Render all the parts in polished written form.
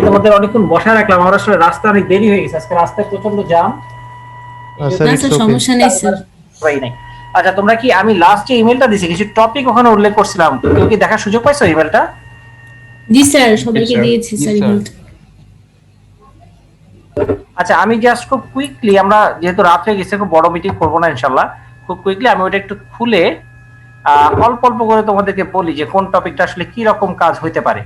তোমাদের অনেকক্ষণ বসা রাখলাম, আমার আসলে রাস্তা অনেক দেরি হয়ে গেছে, আজকে রাস্তায় প্রচন্ড জ্যাম। স্যার না ইটস স্যার, ওকে। সমস্যা নেই স্যার। নাই। আচ্ছা, তোমরা কি, আমি লাস্ট যে ইমেলটা দিছি কিছু টপিক ওখানে উল্লেখ করছিলাম, কেউ কি দেখার সুযোগ পাইছো ইমেলটা? জি স্যার, জি সবাইকে স্যার। দিয়েছি জি স্যার স্যার। ইমেলটা। আচ্ছা, আমি জাস্ট খুব কুইকলি, আমরা যেহেতু রাত হয়ে গেছে, খুব বড় মিটিং করবো না ইনশাল্লাহ, খুব কুইকলি আমি ওটা একটু খুলে অল্প অল্প করে তোমাদেরকে বলি যে কোন টপিকটা আসলে কি রকম কাজ হইতে পারে।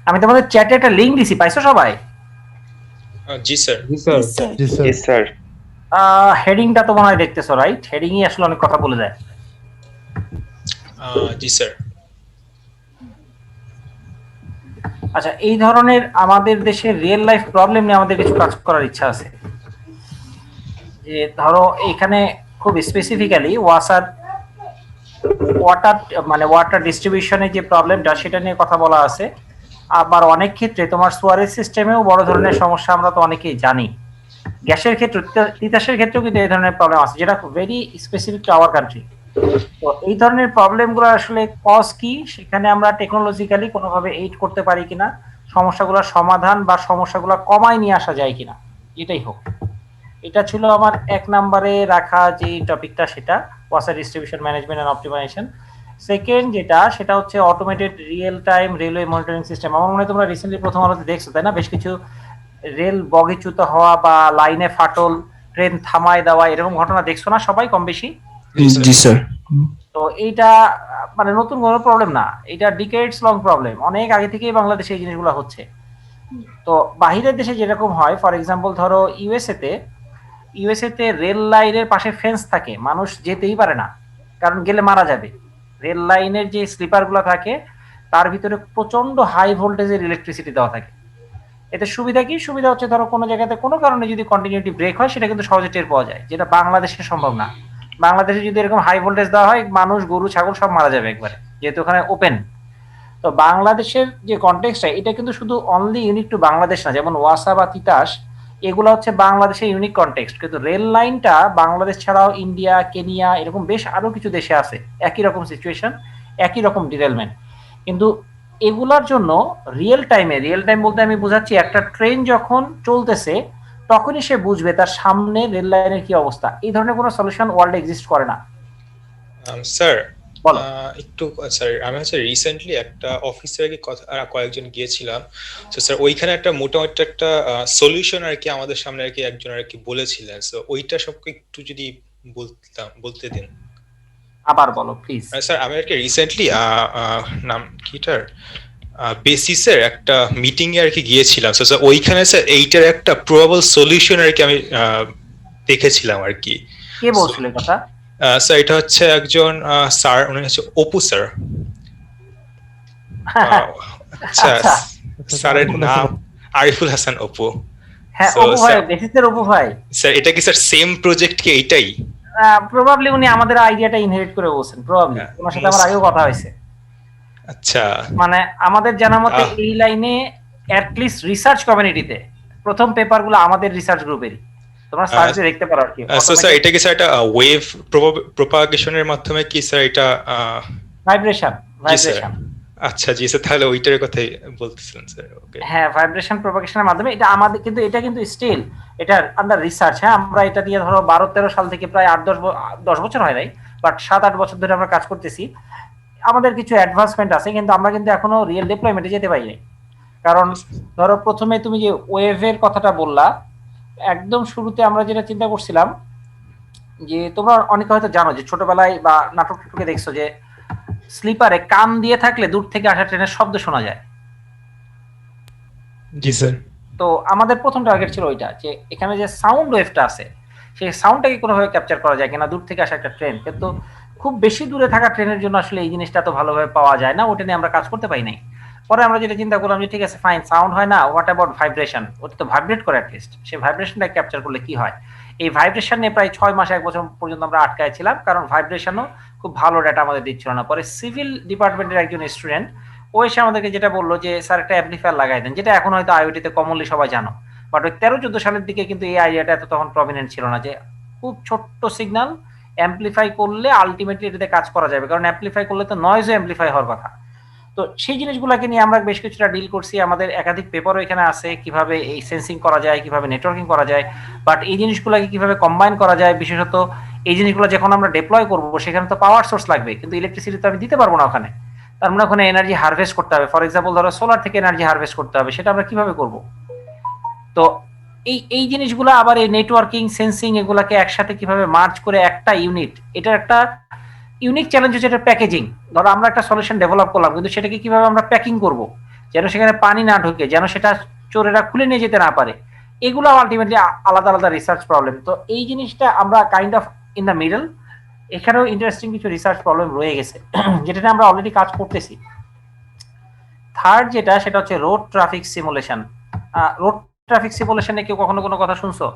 আমি তোমাদের চ্যাটে একটা লিংক দিছি, পাইছো সবাই? জি স্যার। জি স্যার। জি স্যার। স্যার। হেডিংটা তো মনে হয় দেখতেছো, রাইট? হেডিংই আসলে অনেক কথা বলে যায়। জি স্যার। আচ্ছা, এই ধরনের আমাদের দেশের রিয়েল লাইফ প্রবলেম নিয়ে আমাদের কিছু কাজ করার ইচ্ছা আছে। যে ধরো এখানে খুব স্পেসিফিক্যালি ওয়াটার ডিস্ট্রিবিউশনের যে প্রবলেমটা, সেটা নিয়ে কথা বলা আছে। আবার অনেক ক্ষেত্রে তোমার সোয়ারেজ সিস্টেমেও বড় ধরনের সমস্যা, আমরা তো অনেকেই জানি। গ্যাসের ক্ষেত্রে, তিতাসের ক্ষেত্রেও কিন্তু এই ধরনের প্রবলেম আছে, যেটা very specific to our country. তো এই ধরনের প্রবলেমগুলো আসলে কজ কি, সেখানে আমরা টেকনোলজিক্যালি কোনোভাবে এইড করতে পারি কিনা, সমস্যাগুলোর সমাধান বা সমস্যাগুলো কমায় নিয়ে আসা যায় কিনা, এটাই হোক। এটা ছিল আমার 1 নম্বরে রাখা যে টপিকটা, সেটা water distribution management and optimisation. Second যেটা, সেটা হচ্ছে automated real time railway monitoring system. আমার মনে হয় তোমরা রিসেন্টলি প্রথম আলোতে দেখছো, তাই না? বেশ কিছু রেল বগিচ্যুত হওয়া বা লাইনে ফাটল, ট্রেন থামায় দেওয়া, এরকম ঘটনা দেখছো না সবাই কম বেশি? জি স্যার। তো এইটা মানে নতুন কোনো প্রবলেম না, এটা ডিকেডস লং প্রবলেম, অনেক আগে থেকেই বাংলাদেশে এই জিনিসগুলো হচ্ছে। তো বাহিরের দেশে যেরকম হয়, ফর এক্সাম্পল ধরো ইউএসএ তে রেল লাইনের পাশে ফেন্স থাকে, মানুষ যেতেই পারে না, কারণ গেলে মারা যাবে। রেল লাইনের যে স্লিপারগুলো থাকে, তার ভিতরে প্রচন্ড হাই ভোল্টেজের ইলেকট্রিসিটি দেওয়া থাকে। এতে সুবিধা কি? সুবিধা হচ্ছে ধরো কোনো জায়গাতে কোনো কারণে যদি কন্টিনিউটি ব্রেক হয়, সেটা কিন্তু সহজে টের পাওয়া যায়, যেটা বাংলাদেশে সম্ভব না। বাংলাদেশে যদি এরকম হাই ভোল্টেজ দেওয়া হয়, মানুষ, গরু, ছাগল সব মারা যাবে একবারে, যেহেতু ওখানে ওপেন। তো বাংলাদেশের যে কনটেক্সটটা, এটা কিন্তু শুধু অনলি ইউনিক টু বাংলাদেশ না, যেমন ওয়াসা বা তিতাস, এগুলো হচ্ছে বাংলাদেশের ইউনিক কনটেক্সট। কিন্তু রেল লাইনটা বাংলাদেশ ছাড়াও ইন্ডিয়া, কেনিয়া, এরকম বেশ আরো কিছু দেশে আছে একই রকম সিচুয়েশন, একই রকম ডিরেলমেন্ট। কিন্তু এগুলার জন্য রিয়েল টাইম বলতে আমি বুঝাচ্ছি, একটা ট্রেন যখন চলতেছে তখনই সে বুঝবে তার সামনে রেল লাইনের কি অবস্থা। এই ধরনের কোনো সলিউশন ওয়ার্ল্ডে এক্সিস্ট করে না। স্যার, বলো। একটু স্যার, আমি হচ্ছে রিসেন্টলি একটা অফিসে আর কি কয়েকজন গিয়েছিলাম। তো স্যার, ওইখানে একটা মোটামুটি একটা সলিউশন আর কি আমাদের সামনে আর কি একজন আর কি বলেছিলেন। তো ওইটা সবকে একটু যদি বলতে দিন। আবার বলো প্লিজ। স্যার, আমি আর কি রিসেন্টলি নাম কিটার বেসিসের একটা মিটিং এ আর কি গিয়েছিলাম। স্যার, ওইখানে স্যার এইটার একটা প্রবাবল সলিউশন আর কি আমি দেখেছিলাম আর কি। কে বলছিল এই কথা? স্যার, এটা হচ্ছে একজন স্যার, উনি হচ্ছে অপু স্যার। আচ্ছা, আচ্ছা, স্যারের নাম আরিফুল হাসান অপু। হ্যাঁ, So, অপু ভাই, স্যার, বেসিসের অপু ভাই। স্যার এটা কি স্যার সেম প্রজেক্ট কি এইটাই? প্রবাবলি উনি আমাদের আইডিয়াটা ইনহেরিট করে বলছেন, প্রবাবলি। হ্যাঁ, ওনার সাথে আমার আগেও কথা হয়েছে। আচ্ছা। মানে আমাদের জানা মতে এই লাইনে অ্যাটলিস্ট রিসার্চ কমিউনিটিতে প্রথম পেপারগুলো আমাদের রিসার্চ গ্রুপেরই, তোমরা সার্চ দিয়ে দেখতে পারো আর কি। স্যার, এটা কি স্যার একটা ওয়েভ প্রপাগেশনের মাধ্যমে কি স্যার এটা? ভাইব্রেশন। জি স্যার। আচ্ছা জি স্যার, তাহলে ওইটার কথাই বলতেছিলেন স্যার। ওকে। হ্যাঁ, ভাইব্রেশন প্রপাগেশনের মাধ্যমে এটা আমাদের কিন্তু এটা কিন্তু স্টিল এটা আন্ডার রিসার্চ। হ্যাঁ, আমরা এটা দিয়ে ধরো 12-13 সাল থেকে প্রায় 8-10 বছর হয় নাই, বাট 7-8 বছর ধরে আমরা কাজ করতেছি। আমাদের কিছু অ্যাডভান্সমেন্ট আছে, কিন্তু আমরা কিন্তু এখনো রিয়েল ডিপ্লয়মেন্টে যেতে পারি নাই। কারণ ধরো প্রথমে তুমি যে ওয়েভের কথাটা বললা, একদম শুরুতে আমরা যেটা চিন্তা করছিলাম যে তোমরা অনেকে হয়তো জানো যে ছোটবেলায় বা নাটক টাটকে দেখছো যে স্লিপারে কান দিয়ে থাকলে দূর থেকে আসা ট্রেনের শব্দ শোনা যায়। জি স্যার। তো আমাদের প্রথম টার্গেট ছিল ওইটা, যে এখানে যে সাউন্ড ওয়েভটা আছে সেই সাউন্ডটাকে কোনোভাবে ক্যাপচার করা যায় কিনা দূর থেকে আসা একটা ট্রেন। কিন্তু খুব বেশি দূরে থাকা ট্রেনের জন্য আসলে এই জিনিসটা তো ভালোভাবে পাওয়া যায় না, ওটা নিয়ে আমরা কাজ করতে পারি নাই। পরে আমরা যেটা চিন্তা করলাম যে ঠিক আছে ফাইন, সাউন্ড হয় না, হোয়াট অ্যাবাউট ভাইব্রেশন, ওটা তো ভাইব্রেট করে অ্যাটলিস্ট, সেই ভাইব্রেশনটা ক্যাপচার করলে কি হয়। এই ভাইব্রেশন নিয়ে প্রায় 6 মাস 1 বছর পর্যন্ত আমরা আটকায় ছিলাম, কারণ ভাইব্রেশনও খুব ভালো ডাটা আমাদের দিচ্ছিল না। পরে সিভিল ডিপার্টমেন্টের একজন স্টুডেন্ট ও এসে আমাদেরকে যেটা বললো যে স্যার একটা অ্যাম্পলিফায়ার লাগাই দেন, যেটা এখন হয়তো আইওটিতে কমনলি সবাই জানো, বাট ওই 13-14 সালের দিকে কিন্তু এই আইডিয়াটা এত তখন প্রমিনেন্ট ছিল না, যে খুব ছোট্ট সিগন্যাল অ্যাম্পলিফাই করলে আলটিমেটলি এটাতে কাজ করা যাবে, কারণ অ্যাম্পলিফাই করলে তো নয়েজও অ্যাম্পলিফাই হওয়ার কথা। তো সেই জিনিসগুলোকে নিয়ে আমরা বেশ কিছুটা ডিল করছি, আমাদের একাধিক পেপারও এখানে আছে কিভাবে এই সেন্সিং করা যায়, কিভাবে নেটওয়ার্কিং করা যায়, বাট এই জিনিসগুলোকে কিভাবে কম্বাইন করা যায়, বিশেষত এই জিনিসগুলো যখন আমরা ডিপ্লয় করব সেখানে তো পাওয়ার সোর্স লাগবে, কিন্তু ইলেকট্রিসিটি তো আমি দিতে পারবো না ওখানে। তার মানে ওখানে এনার্জি হারভেস্ট করতে হবে। ফর এক্সাম্পল ধরো সোলার থেকে এনার্জি হারভেস্ট করতে হবে, সেটা আমরা কিভাবে করব? তো এই এই জিনিসগুলো আবার এই নেটওয়ার্কিং সেন্সিং এগুলাকে একসাথে কিভাবে মার্জ করে একটা ইউনিট, এটা একটা ইউনিক চ্যালেঞ্জ হচ্ছে এটা প্যাকেজিং। ধরো আমরা একটা সলিউশন ডেভেলপ করলাম, কিন্তু সেটাকে কিভাবে আমরা প্যাকিং করব যেন সেখানে পানি না ঢুকে, যেন সেটা চোরেরা খুলে নিয়ে যেতে না পারে, এগুলো আলটিমেটলি আলাদা আলাদা রিসার্চ প্রবলেম। তো এই জিনিসটা আমরা kind of in the middle, এখানেও ইন্টারেস্টিং কিছু রিসার্চ প্রবলেম রয়ে গেছে যেটা নিয়ে আমরা অলরেডি কাজ করতেছি। থার্ড যেটা, সেটা হচ্ছে road traffic simulation. Road traffic সিমুলেশনে কেউ কখনো কোনো কথা শুনছো?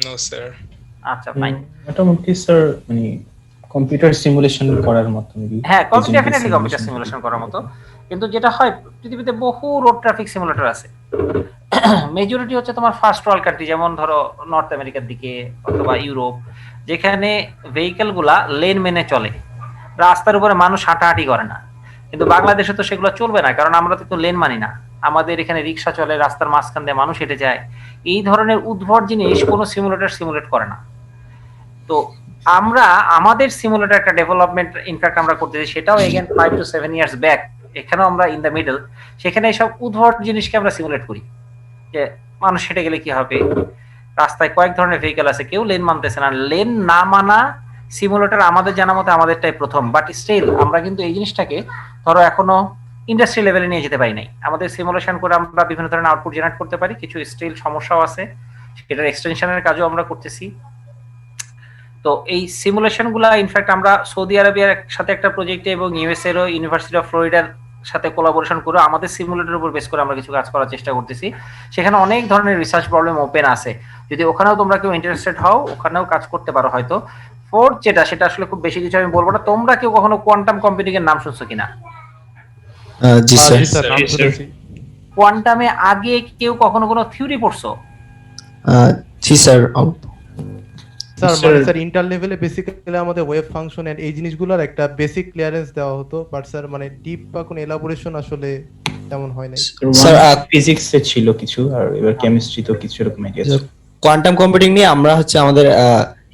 No sir. আচ্ছা ফাইন। মোটামুটি স্যার মানে কম্পিউটার সিমুলেশন করার মতো মেবি। হ্যাঁ, ডেফিনেটলি কম্পিউটার সিমুলেশন করার মতো, কিন্তু যেটা হয় পৃথিবীতে বহু রোড ট্রাফিক সিমুলেটর আছে। মেজরিটি হচ্ছে তোমার ফার্স্ট ওয়ার্ল্ড কান্ট্রি, যেমন ধরো নর্থ আমেরিকার দিকে অথবা ইউরোপ, যেখানে ভেহিকেল গুলা লেন মেনে চলে, রাস্তার উপরে মানুষ হাঁটাহাঁটি করে না। কিন্তু বাংলাদেশে তো সেগুলো চলবে না, কারণ আমরা তো লেন মানি না। আমাদের এখানে রিক্সা চলে, রাস্তার মাঝখান দিয়ে মানুষ হেঁটে যায়। এই ধরনের উদ্ভট জিনিস কোনো সিমুলেটর সিমুলেট করে না। তো আমরা আমাদের সিমুলেটর একটা ডেভেলপমেন্ট ইনফ্যাক্ট আমরা করতেছি, সেটাও এগেন 5 to 7 ইয়ার্স ব্যাক। এখানেও আমরা ইন দ্য মিডল, সেখানে এইসব উদ্ভট জিনিসকে আমরা সিমুলেট করি, যে মানুষ হেঁটে গেলে কি হবে, রাস্তায় কয়েক ধরনের ভেহিকেল আছে, কেউ লেন মানতেছে না। লেন না মানা সিমুলেটর আমাদের জানা মতে আমাদেরটাই প্রথম, বাট স্টিল আমরা কিন্তু এই জিনিসটাকে ধরো এখনো ইন্ডাস্ট্রি লেভেলে নিয়ে যেতে পারি নাই। আমাদের সিমুলেশন করে আমরা বিভিন্ন ধরনের আউটপুট জেনারেট করতে পারি, কিছু স্টিল সমস্যাও আছে, সেটার এক্সটেনশনের কাজও আমরা করতেছি। তো এই সিমুলেশন গুলা ইনফ্যাক্ট আমরা সৌদি আরবিয়ার সাথে একটা প্রজেক্টে এবং ইউএস এরও ইউনিভার্সিটি অফ ফ্লোরিডার সাথে কোলাবোরেশন করে আমাদের সিমুলেটরের উপর বেস করে আমরা কিছু কাজ করার চেষ্টা করতেছি। সেখানে অনেক ধরনের রিসার্চ প্রবলেম ওপেন আছে, যদি ওখানেও তোমরা কেউ ইন্টারেস্টেড হও ওখানেও কাজ করতে পারো হয়তো। ফোর্থ যেটা, সেটা আসলে খুব বেশি কিছু আমি বলবো না, তোমরা কেউ কখনো কোয়ান্টাম কম্পিউটিং এর নাম শুনছো কিনা? জি স্যার। জি স্যার, নাম শুনেছি। কোয়ান্টামে আগে কেউ কখনো কোনো থিওরি পড়ছো? জি স্যার। স্যার মানে স্যার ইন্টার লেভেলে বেসিক্যালি আমাদের ওয়েভ ফাংশন এন্ড এই জিনিসগুলোর একটা বেসিক ক্লিয়ারেন্স দেওয়া হতো, বাট স্যার মানে ডিপ বা কোনো এলাবোরেশন আসলে তেমন হয় নাই। স্যার ফিজিক্সে ছিল কিছু, আর এবার কেমিস্ট্রি তো কিছু এরকম আইডিয়া আছে। কোয়ান্টাম কম্পিউটিং নিয়ে আমরা হচ্ছে আমাদের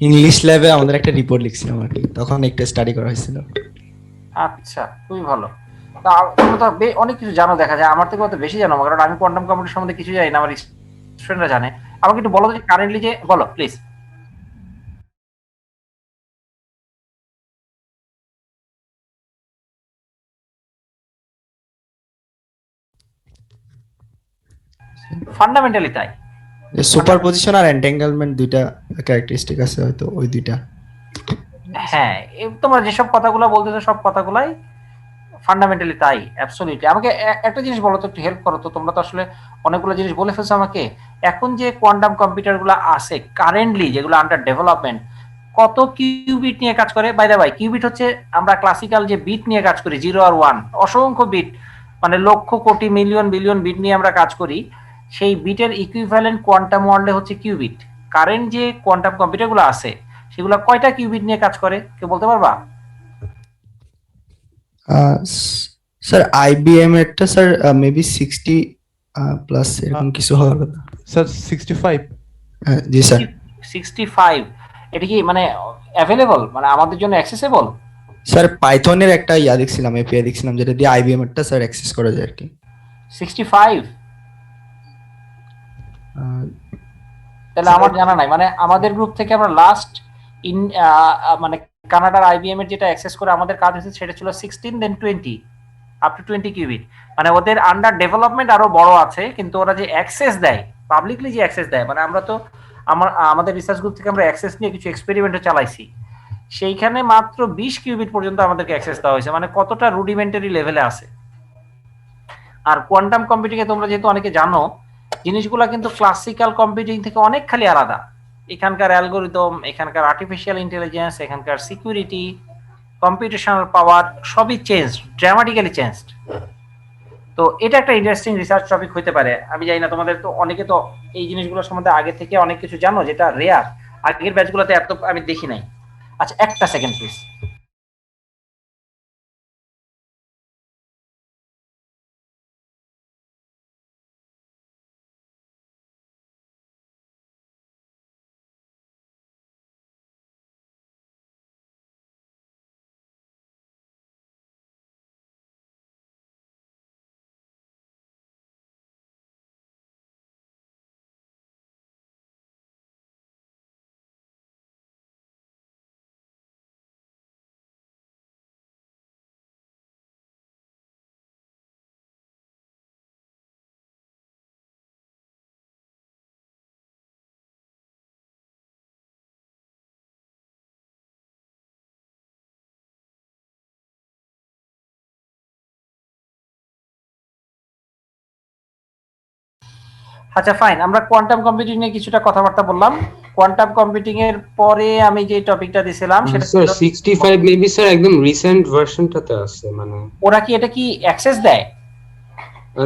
ইংলিশ ল্যাবে আমাদের একটা রিপোর্ট লিখছিলাম আর কি, তখন একটা স্টাডি করা হয়েছিল। আচ্ছা, খুবই ভালো। তা তোমরা তো অনেক কিছু জানো দেখা যায়, আমার থেকে অত বেশি জানো, কারণ আমি কোয়ান্টাম কম্পিউটার সম্বন্ধে কিছু জানি না, আমার স্টুডেন্টরা জানে। আমাকে একটু বলো তো কারেন্টলি, যে বলো প্লিজ। ফান্ডামেন্টালি তাই। সুপার পজিশন আর এন্টেঙ্গেলমেন্ট দুইটা ক্যারেক্টারিস্টিক আছে হয়তো, ওই দুইটা। হ্যাঁ, তোমরা যেসব কথাগুলো বলতেছো সব কথাগুলাই ফান্ডামেন্টালি তাই, অ্যাবসলিউটলি। আমাকে একটা জিনিস বলো তো, একটু হেল্প করো তো, তোমরা তো আসলে অনেকগুলো জিনিস বলে ফেলছো আমাকে। এখন যে কোয়ান্টাম কম্পিউটার গুলো আছে কারেন্টলি, যেগুলো আন্ডার ডেভেলপমেন্ট, কত কিউবিট নিয়ে কাজ করে? বাই দ্য বাই, কিউবিট হচ্ছে আমরা ক্লাসিক্যাল যে বিট নিয়ে কাজ করি 0 আর 1, অসংখ্য বিট, মানে lakh crore million billion bit নিয়ে আমরা কাজ করি। সেই বিটের ইকুইভ্যালেন্ট কোয়ান্টাম ওয়ার্ল্ডে হচ্ছে কিউবিট। কারেন্ট যে কোয়ান্টাম কম্পিউটার গুলো আছে সেগুলো কয়টা কিউবিট নিয়ে কাজ করে, কেউ বলতে পারবা? স্যার আইবিএম এরটা স্যার মেবি 60 প্লাস এরকম কিছু হওয়ার কথা। স্যার 65। জি স্যার। 65 এটা কি মানে অ্যাভেলেবল, মানে আমাদের জন্য অ্যাক্সেসেবল? স্যার পাইথনের একটা দেখছিলাম, এপিআই দেখছিলাম যেটা দিয়ে আইবিএম এরটা স্যার অ্যাক্সেস করা যায় আর কি। 65 আহ, তাহলে আমার জানা নাই, মানে আমাদের গ্রুপ থেকে আমরা লাস্ট ইন মানে কানাডার আইবিএম এর যেটা অ্যাক্সেস করে আমাদের কাজ হয়েছে সেটা ছিল 16 দেন 20 আপ টু 20 কিউবিট। মানে ওদের আন্ডার ডেভেলপমেন্ট আরো বড় আছে, কিন্তু ওরা যে অ্যাক্সেস দেয় পাবলিকলি, যে অ্যাক্সেস দেয়, মানে আমরা তো আমাদের রিসার্চ গ্রুপ থেকে আমরা অ্যাক্সেস নিয়ে কিছু এক্সপেরিমেন্টও চালাইছি, সেইখানে মাত্র 20 কিউবিট পর্যন্ত আমাদেরকে অ্যাক্সেস দেওয়া হয়েছে, মানে কতটা রুডিমেন্টারি লেভেলে আছে। আর কোয়ান্টাম কম্পিউটিং এ তোমরা যেহেতু অনেকে জানো, জিনিসগুলা কিন্তু ক্লাসিক্যাল কম্পিউটিং থেকে অনেক খালি আলাদা। এখানকার অ্যালগোরিদম, এখানকার আর্টিফিশিয়াল ইন্টেলিজেন্স, এখানকার সিকিউরিটি, কম্পিউটেশনাল পাওয়ার সবই চেঞ্জ, ড্রামাটিক্যালি চেঞ্জড। তো এটা একটা ইন্টারেস্টিং রিসার্চ টপিক হতে পারে। আমি জানি না, তোমাদের তো অনেকে তো এই জিনিসগুলো সম্বন্ধে আগে থেকে অনেক কিছু জানো, যেটা রেয়ার, আগের ব্যাচগুলোতে এত আমি দেখি নাই। আচ্ছা একটা সেকেন্ড প্লিজ। আচ্ছা ফাইন, আমরা কোয়ান্টাম কম্পিউটিং নিয়ে কিছুটা কথাবার্তা বললাম। কোয়ান্টাম কম্পিউটিং এর পরে আমি যে টপিকটা দিছিলাম সেটা স্যার 65 মেবি স্যার একদম রিসেন্ট ভার্সনটাতে আছে, মানে ওরা কি এটা কি অ্যাক্সেস দেয়?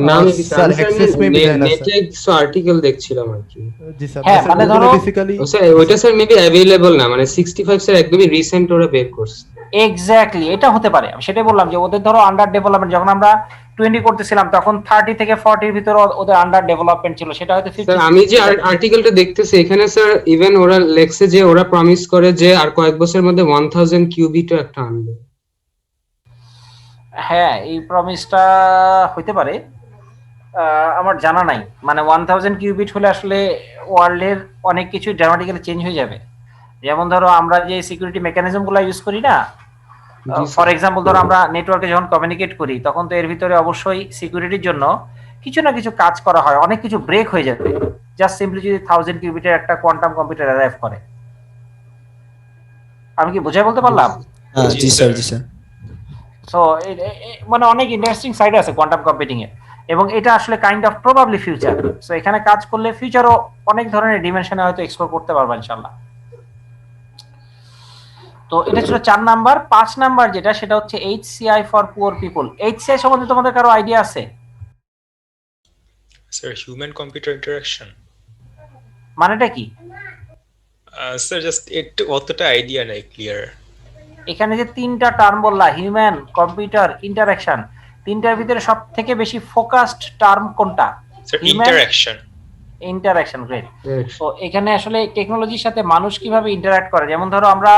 না আমি স্যার access maybe দেয় না, নেটে কিছু আর্টিকেল দেখছিলাম আর কি। জি স্যার, হ্যাঁ, মানে ধরো- বেসিক্যালি ও স্যার ওইটা স্যার মেবি অ্যাভেলেবল না, মানে 65 স্যার একদমই রিসেন্ট ওরা বের করছে। এক্স্যাক্টলি, এটা হতে পারে। আমি সেটাই বললাম যে ওদের ধরো আন্ডার ডেভেলপমেন্ট, যখন আমরা 20 করতেছিলাম তখন 30 থেকে 40 এর ভিতরে ওদের আন্ডার ডেভেলপমেন্ট ছিল, সেটা হয়তো 50। স্যার আমি যে আর্টিকেলটা দেখতেছি এখানে স্যার ইভেন ওরা লেখছে যে ওরা প্রমিস করে যে আর কয়েক বছরের মধ্যে 1000 কিউবিটও একটা আনবে। হ্যাঁ, এই প্রমিসটা হইতে পারে, আমার জানা নাই। মানে 1000 কিউবিট হলে আসলে ওয়ার্ল্ডের অনেক কিছু ড্রামাটিক্যালি চেঞ্জ হয়ে যাবে। যেমন ধরো আমরা যে সিকিউরিটি মেকানিজম গুলো ইউজ করি না, জি ফর স্যার। এক্সাম্পল ধরো আমরা নেটওয়ার্কে যখন কমিউনিকেট করি তখন তো এর ভিতরে অবশ্যই সিকিউরিটির জন্য কিছু না কিছু কাজ করা হয়, অনেক কিছু ব্রেক হয়ে যাবে জাস্ট সিম্পলি যদি 1000 কিউবিটের একটা কোয়ান্টাম কম্পিউটার অ্যারাইভ করে। আমি কি বুঝাই বলতে পারলাম? জি স্যার, জি স্যার। সো মানে অনেক ইন্টারেস্টিং সাইড আছে কোয়ান্টাম কম্পিউটিং এর, এবং এটা আসলে kind of probably future. So এখানে কাজ করলে ফিউচারও অনেক ধরনের ডিমেনশনে হয়তো এক্সপ্লোর করতে পারবো ইনশাআল্লাহ। তো এটা ছিল 4 নাম্বার। 5 নাম্বার যেটা, সেটা হচ্ছে এইচসিআই ফর পুয়ার পিপল। এইচসিআই সম্বন্ধে তোমাদের কারো আইডিয়া আছে? Sir human computer interaction. মানেটা কি? স্যার জাস্ট একটু অতটা আইডিয়া নাই ক্লিয়ার। এখানে যে তিনটা টার্ম বললা, হিউম্যান, কম্পিউটার, ইন্টারাকশন, তিনটার ভিতরে সব থেকে বেশি ফোকাসড টার্ম কোনটা? Sir Human- interaction. Interaction, great. তো এখানে আসলে টেকনোলজির সাথে মানুষ কিভাবে ইন্টারঅ্যাক্ট করে, যেমন ধরো আমরা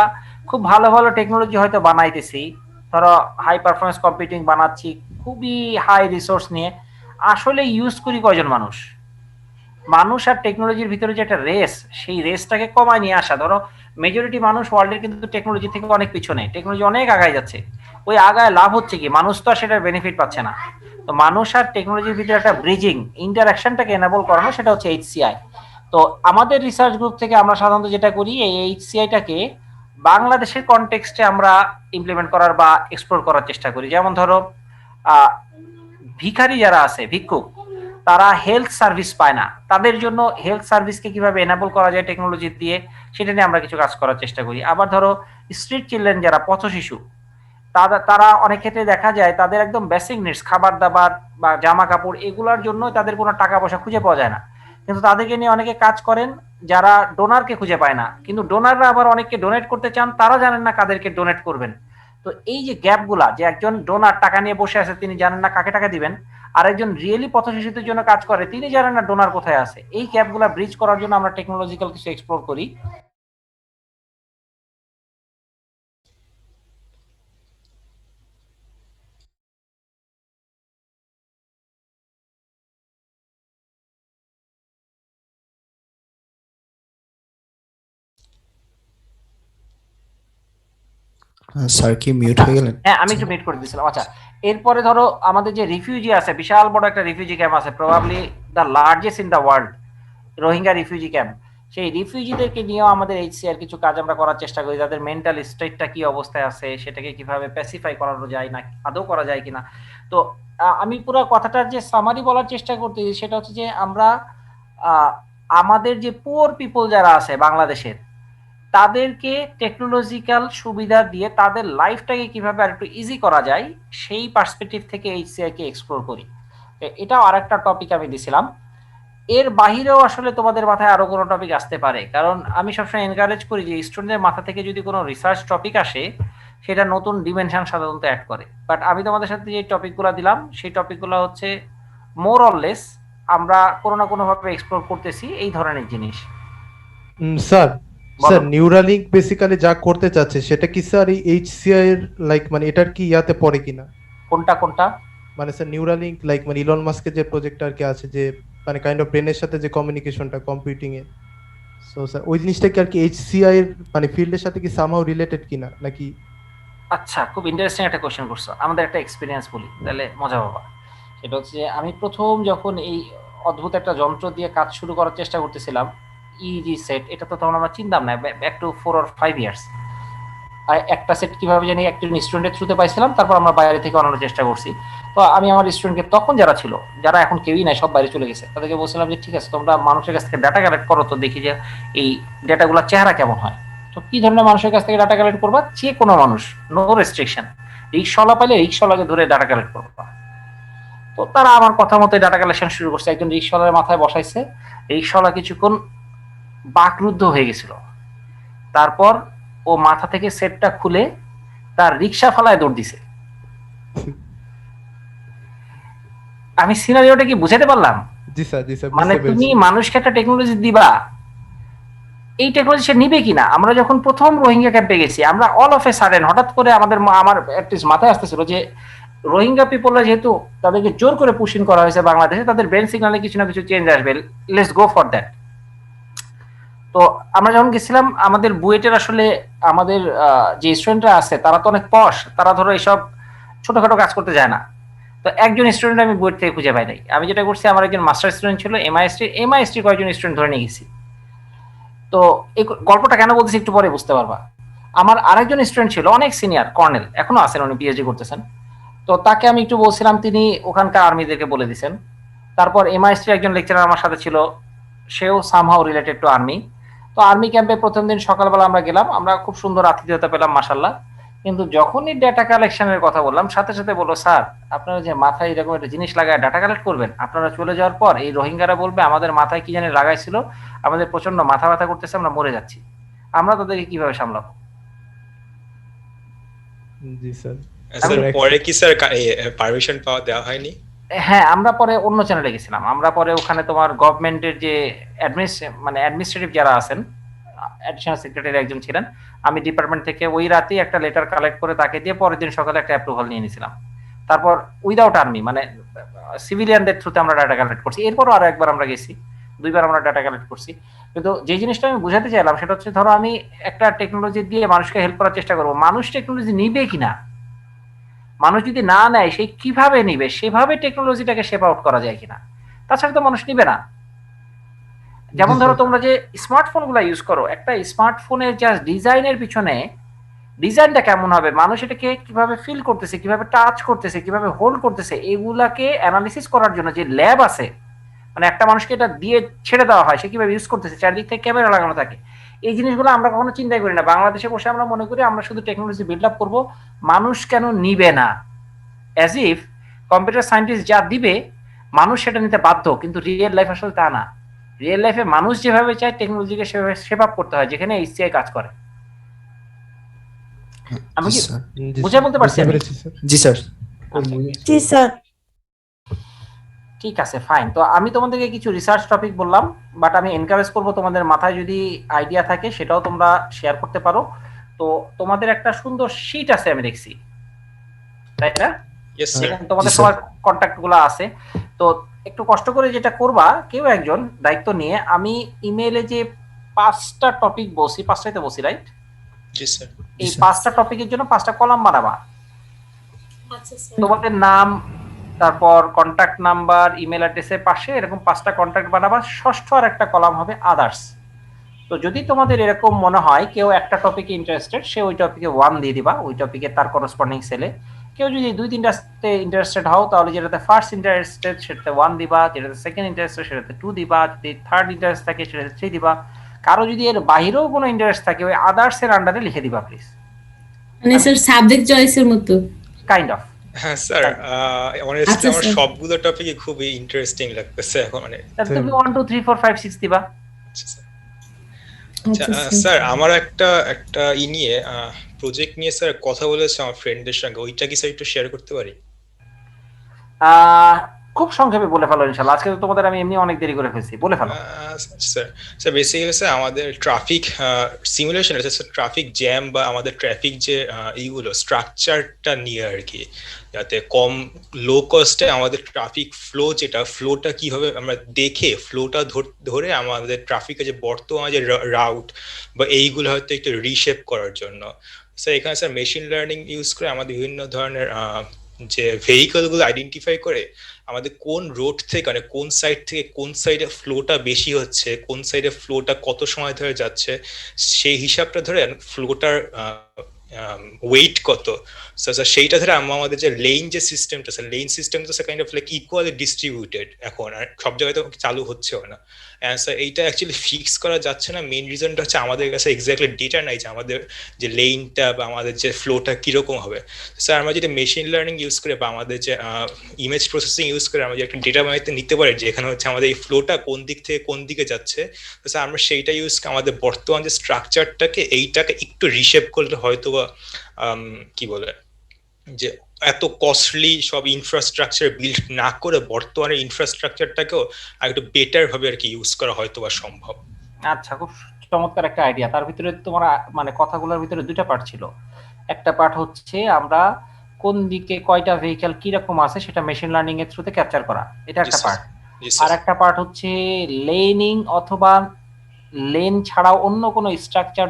খুব ভালো ভালো টেকনোলজি হয়তো বানাইতেছি, ধরো হাই পারফরমেন্স কম্পিউটিং বানাচ্ছি খুবই হাই রিসোর্স নিয়ে, আসলে ইউজ করি কয়জন মানুষ? মানুষ আর টেকনোলজির ভিতরে যে একটা রেস, সেই রেসটাকে কমায় নিয়ে আসা। ধরো মেজরিটি মানুষ ওয়ার্ল্ডের কিন্তু টেকনোলজি থেকে অনেক পিছনে, টেকনোলজি অনেক আগায় যাচ্ছে, ওই আগায় লাভ হচ্ছে কি? মানুষ তো আর সেটার বেনিফিট পাচ্ছে না। তো মানুষ আর টেকনোলজির ভিতরে একটা ব্রিজিং ইন্টারাকশনটাকে এনাবল করানো, সেটা হচ্ছে এইচসিআই। তো আমাদের রিসার্চ গ্রুপ থেকে আমরা সাধারণত যেটা করি, এই এইচসিআইটাকে বাংলাদেশের কনটেক্সটে আমরা ইমপ্লিমেন্ট করার বা এক্সপ্লোর করার চেষ্টা করি। যেমন ধরো ভিখারি যারা আছে, ভিক্ষুক, তারা হেলথ সার্ভিস পায় না, তাদের জন্য হেলথ সার্ভিসকে কিভাবে এনাবল করা যায় টেকনোলজি দিয়ে, সেটা নিয়ে আমরা কিছু কাজ করার চেষ্টা করি। আবার ধরো স্ট্রিট চিলড্রেন যারা, পথ শিশু, তারা অনেক ক্ষেত্রে দেখা যায় তাদের একদম বেসিক নিডস, খাবার দাবার বা জামা কাপড়, এগুলোর জন্য তাদের কোনো টাকা পয়সা খুঁজে পাওয়া যায় না, কিন্তু তাদেরকে নিয়ে অনেকে কাজ করেন যারা ডোনারকে খুঁজে পায় না, কিন্তু ডোনাররা আবার অনেককে ডোনেট করতে চান, তারা জানেন না কাদেরকে ডোনেট করবেন। তো এই যে গ্যাপগুলা, যে একজন ডোনার টাকা নিয়ে বসে আছে, তিনি জানেন না কাকে টাকা দিবেন, আর একজন রিয়েলি পথশিশুদের জন্য কাজ করে, তিনি জানেন না ডোনার কোথায় আছে, এই গ্যাপগুলা ব্রিজ করার জন্য আমরা টেকনোলজিক্যাল কিছু এক্সপ্লোর করি। স্যার কি মিউট হয়ে গেলেন? হ্যাঁ, আমি একটু মিট করে দিয়েছিলাম। আচ্ছা, এরপরে ধরো আমাদের যে রিফিউজি আছে, বিশাল বড় একটা রিফিউজি ক্যাম্প আছে, probably the largest in the world, Rohingya refugee camp. সেই রিফিউজিদেরকে নিয়েও আমাদের এইচসিআর কিছু কাজ আমরা করার চেষ্টা করি, তাদের মেন্টাল স্টেটটা কি অবস্থায় আছে, সেটাকে কিভাবে প্যাসিফাই করানো যায়, না আদৌ করা যায় কিনা। তো আমি পুরো কথাটার যে সামারি বলার চেষ্টা করতেছি, সেটা হচ্ছে যে আমরা আমাদের যে পুয়ার পিপল যারা আছে বাংলাদেশের, তাদেরকে টেকনোলজিক্যাল সুবিধা দিয়ে তাদের লাইফটাকে কিভাবে আর একটু ইজি করা যায়, সেই পার্সপেক্টিভ থেকে এইচসিআই কে এক্সপ্লোর করি। এটাও আরেকটা টপিক আমি দিছিলাম। এর বাহিরেও আসলে তোমাদের মাথায় আরো কোনো টপিক আসতে পারে, কারণ আমি সবসময় এনকারেজ করি যে স্টুডেন্টের মাথা থেকে যদি কোনো রিসার্চ টপিক আসে, সেটা নতুন ডিমেনশন সাধারণত অ্যাড করে। বাট আমি তোমাদের সাথে যে টপিকগুলো দিলাম, সেই টপিকগুলো হচ্ছে মোর অর লেস আমরা কোনো না কোনো ভাবে এক্সপ্লোর করতেছি এই ধরনের জিনিস। স্যার বলো। স্যার নিউরালিঙ্ক বেসিক্যালি যা করতে চাচ্ছে সেটা কি স্যার এই এইচসিআই এর লাইক মানে এটার কি ইয়াতে পড়ে কিনা? কোনটা কোনটা? মানে স্যার নিউরালিঙ্ক লাইক মানে ইলন মাস্কের যে প্রজেক্ট আর কি আছে, যে মানে কাইন্ড অফ ব্রেনের সাথে যে কমিউনিকেশনটা কম্পিউটিং এর, সো স্যার ওই জিনিসটা কি আর কি এইচসিআই এর মানে ফিল্ডের সাথে কি সামহাউ রিলেটেড কিনা নাকি? আচ্ছা, খুব ইন্টারেস্টিং একটা কোশ্চেন করছো। আমাদের একটা এক্সপিরিয়েন্স বলি, তাহলে মজা পাবা। সেটা হচ্ছে যে আমি প্রথম যখন এই অদ্ভুত একটা যন্ত্র দিয়ে কাজ শুরু করার চেষ্টা করতেছিলাম, ইজি সেট, এটা তো তখন আমরা চিনতাম না, ব্যাক টু 4 or 5 ইয়ার্স। আর একটা সেট কিভাবে জানি একজন স্টুডেন্টের থ্রুতে পাইছিলাম, তারপর আমরা বাইরে থেকে বানানোর চেষ্টা করছি। তো আমি আমার স্টুডেন্টকে তখন যারা ছিল, যারা এখন কেউই নাই, সব বাইরে চলে গেছে, তাদেরকে বলছিলাম যে ঠিক আছে, তোমরা মানুষের কাছ থেকে ডাটা কালেক্ট করো, তো দেখি যে এই ডেটাগুলোর চেহারা কেমন হয়। তো কি ধরনের মানুষের কাছ থেকে ডাটা কালেক্ট করবা? যে কোনো মানুষ, নো রেস্ট্রিকশন। রিক্সাওয়ালা পাইলে রিক্সাওয়ালাকে ধরে ডাটা কালেক্ট করবা। তো তারা আমার কথা মতো ডাটা কালেকশন শুরু করছে, একজন রিক্সাওয়ালার মাথায় বসাইছে, রিক্সাওয়ালা কিছুক্ষণ বাকরুদ্ধ হয়ে গেছিল। তারপর ও মাথা থেকে সেটটা খুলে তার রিক্সা ফালায় দৌড় দিছে। আমি সিনারিওটা কি বুঝাতে পারলাম? জি স্যার, জি স্যার, মানে বুঝতে তুমি পেরেছি। মানুষকে একটা টেকনোলজি দিবা, এই টেকনোলজি সে নিবে কিনা। আমরা যখন প্রথম রোহিঙ্গা ক্যাম্পে গেছি, আমরা অল অফ এ সাডেন হঠাৎ করে আমার অ্যাটলিস্ট মাথায় আসতেছিল যে রোহিঙ্গা পিপলরা যেহেতু তাদেরকে জোর করে পুশিং করা হয়েছে বাংলাদেশে, তাদের ব্রেন সিগন্যালে কিছু না কিছু চেঞ্জ আসবে, লেটস গো ফর দ্যাট। তো আমরা যখন গেছিলাম, আমাদের বুয়েটের আসলে আমাদের যে স্টুডেন্টরা আছে তারা তো অনেক পশ, তারা ধরো এইসব ছোটখাটো কাজ করতে যায় না। তো একজন স্টুডেন্ট আমি বুয়েট থেকে খুঁজে পাই নাই। আমি যেটা করছি, আমার একজন মাস্টার স্টুডেন্ট ছিল এমআইএসটি কয়েকজন স্টুডেন্ট ধরে নিয়ে গেছি। তো এই গল্পটা কেন বলতেছি একটু পরে বুঝতে পারবা। আমার আরেকজন স্টুডেন্ট ছিল অনেক সিনিয়র, কর্নেল, এখনো আছেন, উনি পিএইচডি করতেছেন। তো তাকে আমি একটু বলছিলাম, তিনি ওখানকার আর্মিদেরকে বলে দিয়েছেন। তারপর এমআইএসটির একজন লেকচারার আমার সাথে ছিল, সেও সামহাউ রিলেটেড টু আর্মি। তো আর্মি ক্যাম্পে প্রথম দিন সকালবেলা আমরা গেলাম, আমরা খুব সুন্দর আতিথেয়তা পেলাম মাশাল্লাহ। কিন্তু যখনই ডেটা কালেকশনের কথা বললাম, সাথে সাথে বললো, স্যার আপনারা যে মাথায় এরকম একটা জিনিস লাগায় ডাটা কালেক্ট করবেন, আপনারা চলে যাওয়ার পর এই রোহিঙ্গারা বলবে আমাদের মাথায় কি জানি লাগাইছিল, আমাদের প্রচন্ড মাথা ব্যথা করতেছে, আমরা মরে যাচ্ছি, আমরা তাদেরকে কিভাবে সামলাবো। জি স্যার। স্যার পরে কি স্যার পারমিশন পাওয়া দেওয়া হয়নি? হ্যাঁ, আমরা পরে অন্য চ্যানেলে গেছিলাম। আমরা পরে ওখানে তোমার গভর্নমেন্টের যে অ্যাডমিনিস্ট্রেটিভ যারা আছেন, অ্যাডিশনাল সেক্রেটারি একজন ছিলেন, আমি ডিপার্টমেন্ট থেকে ওই রাতেই একটা লেটার কালেক্ট করে তাকে দিয়ে পরের দিন সকালে একটা অ্যাপ্রুভাল নিয়ে নিয়েছিলাম। তারপর উইদাউট আর্মি মানে সিভিলিয়ানদের থ্রুতে আমরা ডাটা কালেক্ট করছি। এরপরও আরো একবার আমরা গেছি, 2বার আমরা ডাটা কালেক্ট করছি। কিন্তু যে জিনিসটা আমি বুঝাতে চাইলাম সেটা হচ্ছে, ধরো আমি একটা টেকনোলজি দিয়ে মানুষকে হেল্প করার চেষ্টা করবো, মানুষ টেকনোলজি নিবে কিনা, মানুষ যদি না নেয় সে কিভাবে নিবে, সেভাবে টেকনোলজিটাকে শেপ আউট করা যায় কিনা, তাছাড়া তো মানুষ নিবে না। যেমন ধরো তোমরা যে স্মার্টফোন গুলা ইউজ করো, একটা স্মার্টফোনের জাস্ট ডিজাইনের পিছনে ডিজাইনটা কেমন হবে, মানুষ এটাকে কিভাবে ফিল করতেছে, কিভাবে টাচ করতেছে, কিভাবে হোল্ড করতেছে, এগুলাকে অ্যানালিসিস করার জন্য যে ল্যাব আছে, মানে একটা মানুষকে এটা দিয়ে ছেড়ে দেওয়া হয়, সে কিভাবে ইউজ করতেছে, চারদিক থেকে ক্যামেরা লাগানো থাকে, এই জিনিসগুলো আমরা কখনো চিন্তাই করি না। বাংলাদেশে বসে আমরা মনে করি আমরা শুধু টেকনোলজি বিল্ড আপ করবো, মানুষ কেন নিবে না, অ্যাজ ইফ কম্পিউটার সায়েন্টিস্ট যা দিবে মানুষ সেটা নিতে বাধ্য। কিন্তু রিয়েল লাইফ আসলে তা না। রিয়েল লাইফে মানুষ যেভাবে চায় টেকনোলজিকে সেভাবে শেপ আপ করতে হয়, যেখানে এইচসিআই কাজ করে। আমি জি কি স্যার। বুঝাই বলতে পারছি বুঝতে আমি? পেরেছি স্যার। জি স্যার। জি স্যার। ঠিক আছে, ফাইন। তো আমি তোমাদেরকে কিছু রিসার্চ টপিক বললাম, বাট আমি এনকারেজ করব তোমাদের মাথায় যদি আইডিয়া থাকে সেটাও তোমরা শেয়ার করতে পারো। তো তোমাদের একটা সুন্দর শীট আছে আমি দেখছি, তাই না? Yes sir. যেখানে তোমাদের জি, স্যার। সবার কন্ট্যাক্ট গুলো আছে। তো একটু কষ্ট করে যেটা করবা, কেউ একজন দায়িত্ব নিয়ে, আমি ইমেইলে যে 5টা টপিক বলছি, 5টাই তো বলছি, রাইট? জি স্যার। জি এই স্যার। 5টা টপিকের জন্য 5টা কলাম বানাবা। আচ্ছা স্যার। তোমাদের নাম, তারপর কন্ট্যাক্ট নাম্বার, ইমেল অ্যাড্রেসের পাশে এরকম 5টা কন্ট্যাক্ট বানাবা। ষষ্ঠ আর একটা কলাম হবে আদার্স। তো যদি তোমাদের এরকম মনে হয় কেউ একটা টপিকে ইন্টারেস্টেড, সে ওই টপিকে 1 দিয়ে দিবা, ওই টপিকে তার করসপন্ডিং সেলে। কেউ যদি 2-3টাতে ইন্টারেস্টেড হও, তাহলে যেটাতে ফার্স্ট ইন্টারেস্টেড সেটাতে 1 দিবা, যেটাতে সেকেন্ড ইন্টারেস্টেড সেটাতে 2 দিবা, যদি থার্ড ইন্টারেস্ট থাকে সেটাতে 3 দিবা। কারো যদি এর বাইরেও কোনো ইন্টারেস্ট থাকে, ওই আদার্স এর আন্ডারে লিখে দিবা প্লিজ। মানে স্যার সাবজেক্ট চয়েসের মতো। Kind of. হ্যাঁ স্যার, অনেস্টলি আচ্ছা, আমার স্যার। সবগুলো টপিকই খুবই ইন্টারেস্টিং লাগতেছে এখন মানে। তাহলে তুমি 1 2 3 4 5 6 দিবা। আচ্ছা স্যার। আচ্ছা স্যার আমার একটা একটা নিয়ে প্রজেক্ট নিয়ে স্যার কথা বলেছে আমার ফ্রেন্ডদের সঙ্গে, ওইটা কি স্যার একটু শেয়ার করতে পারি? আহ, খুব সংক্ষেপে বলে ফেলো ইনশাল্লাহ, আজকে তো তোমাদের আমি এমনি অনেক দেরি করে ফেলছি, বলে ফেলো। স্যার স্যার বেসিক্যালি স্যার আমাদের ট্রাফিক সিমুলেশন আছে স্যার, ট্রাফিক জ্যাম বা আমাদের ট্রাফিক যে এইগুলো স্ট্রাকচারটা নিয়ে আর কি, যাতে কম লো কস্টে আমাদের ট্রাফিক ফ্লো, যেটা ফ্লোটা কিভাবে আমরা দেখে ফ্লোটা ধরে আমাদের ট্রাফিকের যে বর্তমান যে রাউট বা এইগুলো হয়তো একটু রিশেপ করার জন্য স্যার এখানে স্যার মেশিন লার্নিং ইউজ করে আমাদের বিভিন্ন ধরনের যে ভেহিকলগুলো আইডেন্টিফাই করে আমাদের কোন রোড থেকে মানে কোন সাইড থেকে কোন সাইডে ফ্লোটা বেশি হচ্ছে, কোন সাইডে ফ্লোটা কত সময় ধরে যাচ্ছে, সেই হিসাবটা ধরে ফ্লোটার ওয়েট কত, সেইটা ধরে আমাদের যে লেন যে সিস্টেমটা, লেন সিস্টেমটা kind of like equally distributed এখন, আর সব জায়গায় তো চালু হচ্ছেও না। স্যার এইটা অ্যাকচুয়ালি ফিক্স করা যাচ্ছে না, মেইন রিজনটা হচ্ছে আমাদের কাছে এক্স্যাক্টলি ডেটা নাই যে আমাদের যে লেনটা বা আমাদের যে ফ্লোটা কিরকম হবে। স্যার আমরা যদি মেশিন লার্নিং ইউজ করে বা আমাদের যে ইমেজ প্রসেসিং ইউজ করে আমরা যে একটা ডেটা বানাইতে নিতে পারি, যেখানে হচ্ছে আমাদের এই ফ্লোটা কোন দিক থেকে কোন দিকে যাচ্ছে, তো স্যার আমরা সেইটা ইউজ করে আমাদের বর্তমান যে স্ট্রাকচারটাকে এইটাকে একটু রিশেপ করলে হয়তো বা কি বলে যে এত কস্টলি সব ইনফ্রাস্ট্রাকচার বিল্ড না করে বর্তমানে ইনফ্রাস্ট্রাকচারটাকেও আর একটু বেটার ভাবে আর কি ইউজ করা হয়তো বা সম্ভব। আচ্ছা, খুব চমৎকার একটা আইডিয়া। তার ভিতরে তোমার মানে কথাগুলোর ভিতরে 2টা পার্ট ছিল। একটা পার্ট হচ্ছে আমরা কোন দিকে কয়টা ভেহিকল কিরকম আছে সেটা মেশিন লার্নিং এর থ্রুতে ক্যাপচার করা, এটা একটা পার্ট। আর একটা পার্ট হচ্ছে লেনিং অথবা লেন ছাড়াও অন্য কোনো স্ট্রাকচার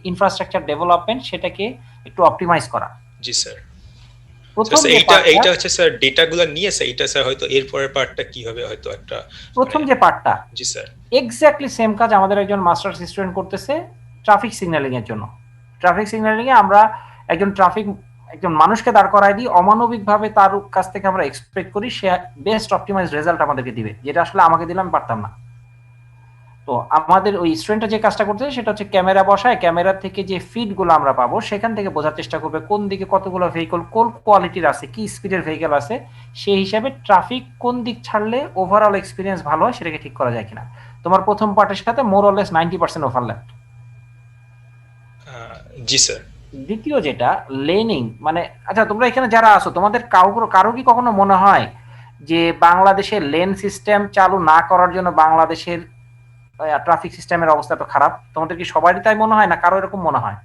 ইনফ্রাস্ট্রাকচার ডেভেলপমেন্ট, সেটাকে একটু অপটিমাইজ করা। জি স্যার। প্রথম যে এইটা পার্টটা, এইটা হচ্ছে স্যার ডেটাগুলো নিয়ে স্যার এটা স্যার হয়তো এর পরের পার্টটা কি হবে হয়তো একটা প্রথম যে পার্টটা জি স্যার এক্স্যাক্টলি সেম কাজ আমাদের একজন মাস্টার্স স্টুডেন্ট করতেছে ট্রাফিক সিগন্যালিং এর জন্য। ট্রাফিক সিগন্যালিং এ আমরা একজন মানুষকে দাঁড় করাই দিই, অমানবিকভাবে তার কাছ থেকে আমরা এক্সপেক্ট করি সে বেস্ট অপটিমাইজ রেজাল্ট আমাদেরকে দিবে, যেটা আসলে আমাকে দিলে আমি পারতাম না। তো আমাদের ওই স্টুডেন্টটা যে কাজটা করতেছে সেটা হচ্ছে ক্যামেরা বসায়, ক্যামেরা থেকে যে ফিড গুলো আমরা পাবো সেখান থেকে বোঝার চেষ্টা করবে কোন দিকে কতগুলো ভেহিকল কোন কোয়ালিটির আছে, কি স্পিডের ভেহিকল আছে, সেই হিসাবে ট্রাফিক কোন দিক ছাড়লে ওভারঅল এক্সপিরিয়েন্স ভালো হয় সেটাকে ঠিক করা যায় কিনা। তোমার প্রথম পার্টের সাথে more or less 90% overlap. G sir. দ্বিতীয় যেটা লেনিং, মানে আচ্ছা তোমরা এখানে যারা আছো তোমাদের কারো কি কখনো মনে হয় যে বাংলাদেশের লেন সিস্টেম চালু না করার জন্য বাংলাদেশের ট্রাফিক সিস্টেমের অবস্থা তো খারাপ? তোমাদের কি সবারই তাই মনে হয় না কারো এরকম মনে হয়?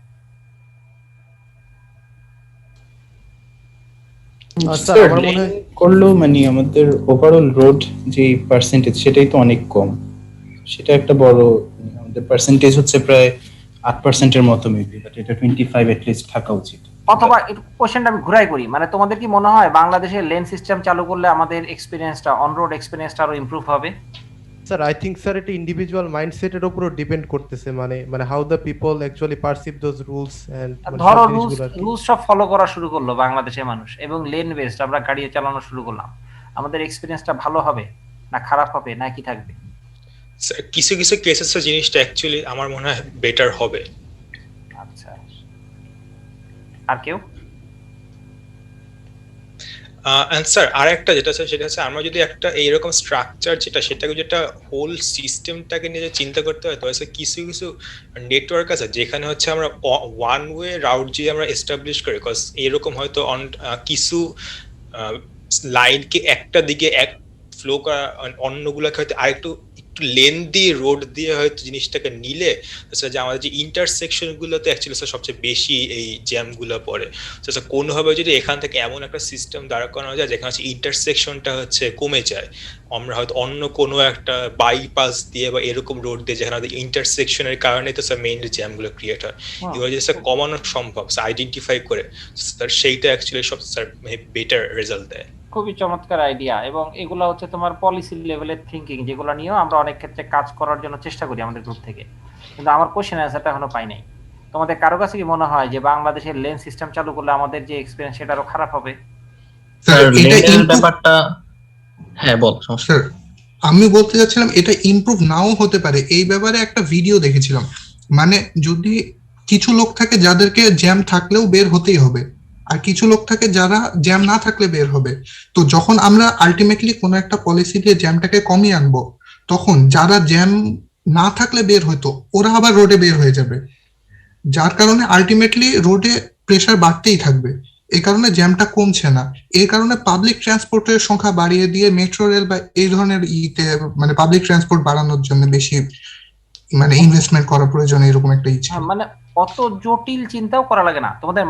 স্যার স্যার আমার মনে হয় করলেও মানে আমাদের ওভারঅল রোড যে পার্সেন্টেজ সেটাই তো অনেক কম, সেটা একটা বড় মানে আমাদের পার্সেন্টেজ হচ্ছে প্রায় 8% এর মতো মেবি, বাট এটা 25 এট লিস্ট থাকা উচিত। অথবা একটু কোশ্চেনটা আমি ঘুরাই করি, মানে তোমাদের কি মনে হয় বাংলাদেশের লেন সিস্টেম চালু করলে আমাদের এক্সপিরিয়েন্সটা অন রোড এক্সপিরিয়েন্সটা আরো ইমপ্রুভ হবে? স্যার আই থিঙ্ক স্যার এটা ইন্ডিভিজুয়াল মাইন্ডসেটের উপরও ডিপেন্ড করতেছে, মানে how the people actually perceive those rules and ধরো রুলস সব ফলো করা শুরু করলো বাংলাদেশের মানুষ এবং লেন বেসড আমরা গাড়ি চালানো শুরু করলাম, আমাদের এক্সপিরিয়েন্সটা ভালো হবে না খারাপ হবে না কি থাকবে? স্যার কিছু কিছু কেসেসে জিনিসটা অ্যাকচুয়ালি আমার মনে হয় বেটার হবে। আচ্ছা, আর কেউ? স্যার আরেকটা যেটা আছে সেটা হচ্ছে আমরা যদি একটা এইরকম স্ট্রাকচার যেটা হোল সিস্টেমটাকে নিয়ে যে চিন্তা করতে হয়, তো আছে কিছু কিছু নেটওয়ার্ক আছে যেখানে হচ্ছে আমরা ওয়ান ওয়ে রাউট যে আমরা এস্টাবলিশ করি, বিকজ এরকম হয়তো কিছু লাইনকে একটা দিকে এক ফ্লো করা, অন্যগুলোকে হয়তো আরেকটু একটু লেন দিয়ে রোড দিয়ে হয়তো জিনিসটাকে নিলে যে আমাদের যে ইন্টারসেকশন গুলোতে অ্যাকচুয়ালি সবচেয়ে বেশি এই জ্যাম গুলো পড়ে। কোনোভাবে যদি এখান থেকে এমন একটা সিস্টেম দাঁড় করানো যায় যেখানে হচ্ছে ইন্টারসেকশনটা হচ্ছে কমে যায়, আমরা হয়তো অন্য কোনো একটা বাইপাস দিয়ে বা এরকম রোড দিয়ে যেখানে আমাদের ইন্টারসেকশনের কারণে তো স্যার মেইনলি জ্যাম গুলো ক্রিয়েট হয়, এবার যদি স্যার কমানো সম্ভব আইডেন্টিফাই করে, স্যার সেইটা অ্যাকচুয়ালি সব স্যার বেটার রেজাল্ট দেয়। খুবই চমৎকার আইডিয়া, এবং এগুলো হচ্ছে তোমার পলিসি লেভেলের থিঙ্কিং, যেগুলো নিয়েও আমরা অনেক ক্ষেত্রে কাজ করার জন্য চেষ্টা করি আমাদের গ্রুপ থেকে, কিন্তু আমার কোশ্চেন অ্যান্সারটা এখনো পাই নাই। তোমাদের কারো কাছে কি মনে হয় যে বাংলাদেশের লেন সিস্টেম চালু করলে আমাদের যে এক্সপিরিয়েন্স সেটা আরো খারাপ হবে? স্যার এটা লেনের improve- ব্যাপারটা, হ্যাঁ বল সমস্যা স্যার আমি বলতে চাচ্ছিলাম এটা ইমপ্রুভ নাও হতে পারে। এই ব্যাপারে একটা ভিডিও দেখেছিলাম, মানে যদি কিছু লোক থাকে যাদেরকে জ্যাম থাকলেও বের হতেই হবে, আর কিছু লোক থাকে যারা জ্যাম না থাকলে বের হবে। তো যখন আমরা আলটিমেটলি কোনো একটা পলিসি দিয়ে জ্যামটাকে কমিয়ে আনবো, তখন যারা জ্যাম না থাকলে বের হতো ওরা আবার রোডে বের হয়ে যাবে, যার কারণে আলটিমেটলি রোডে প্রেসার বাড়তেই থাকবে। এই কারণে জ্যামটা কমছে না। এই কারণে পাবলিক ট্রান্সপোর্টের সংখ্যা বাড়িয়ে দিয়ে মেট্রো রেল বা এই ধরনের মানে পাবলিক ট্রান্সপোর্ট বাড়ানোর জন্য বেশি মানে ইনভেস্টমেন্ট করা প্রয়োজন, এরকম একটা ইচ্ছা। হ্যাঁ, মানে অত জটিল চিন্তাও করা লাগে না। তোমাদের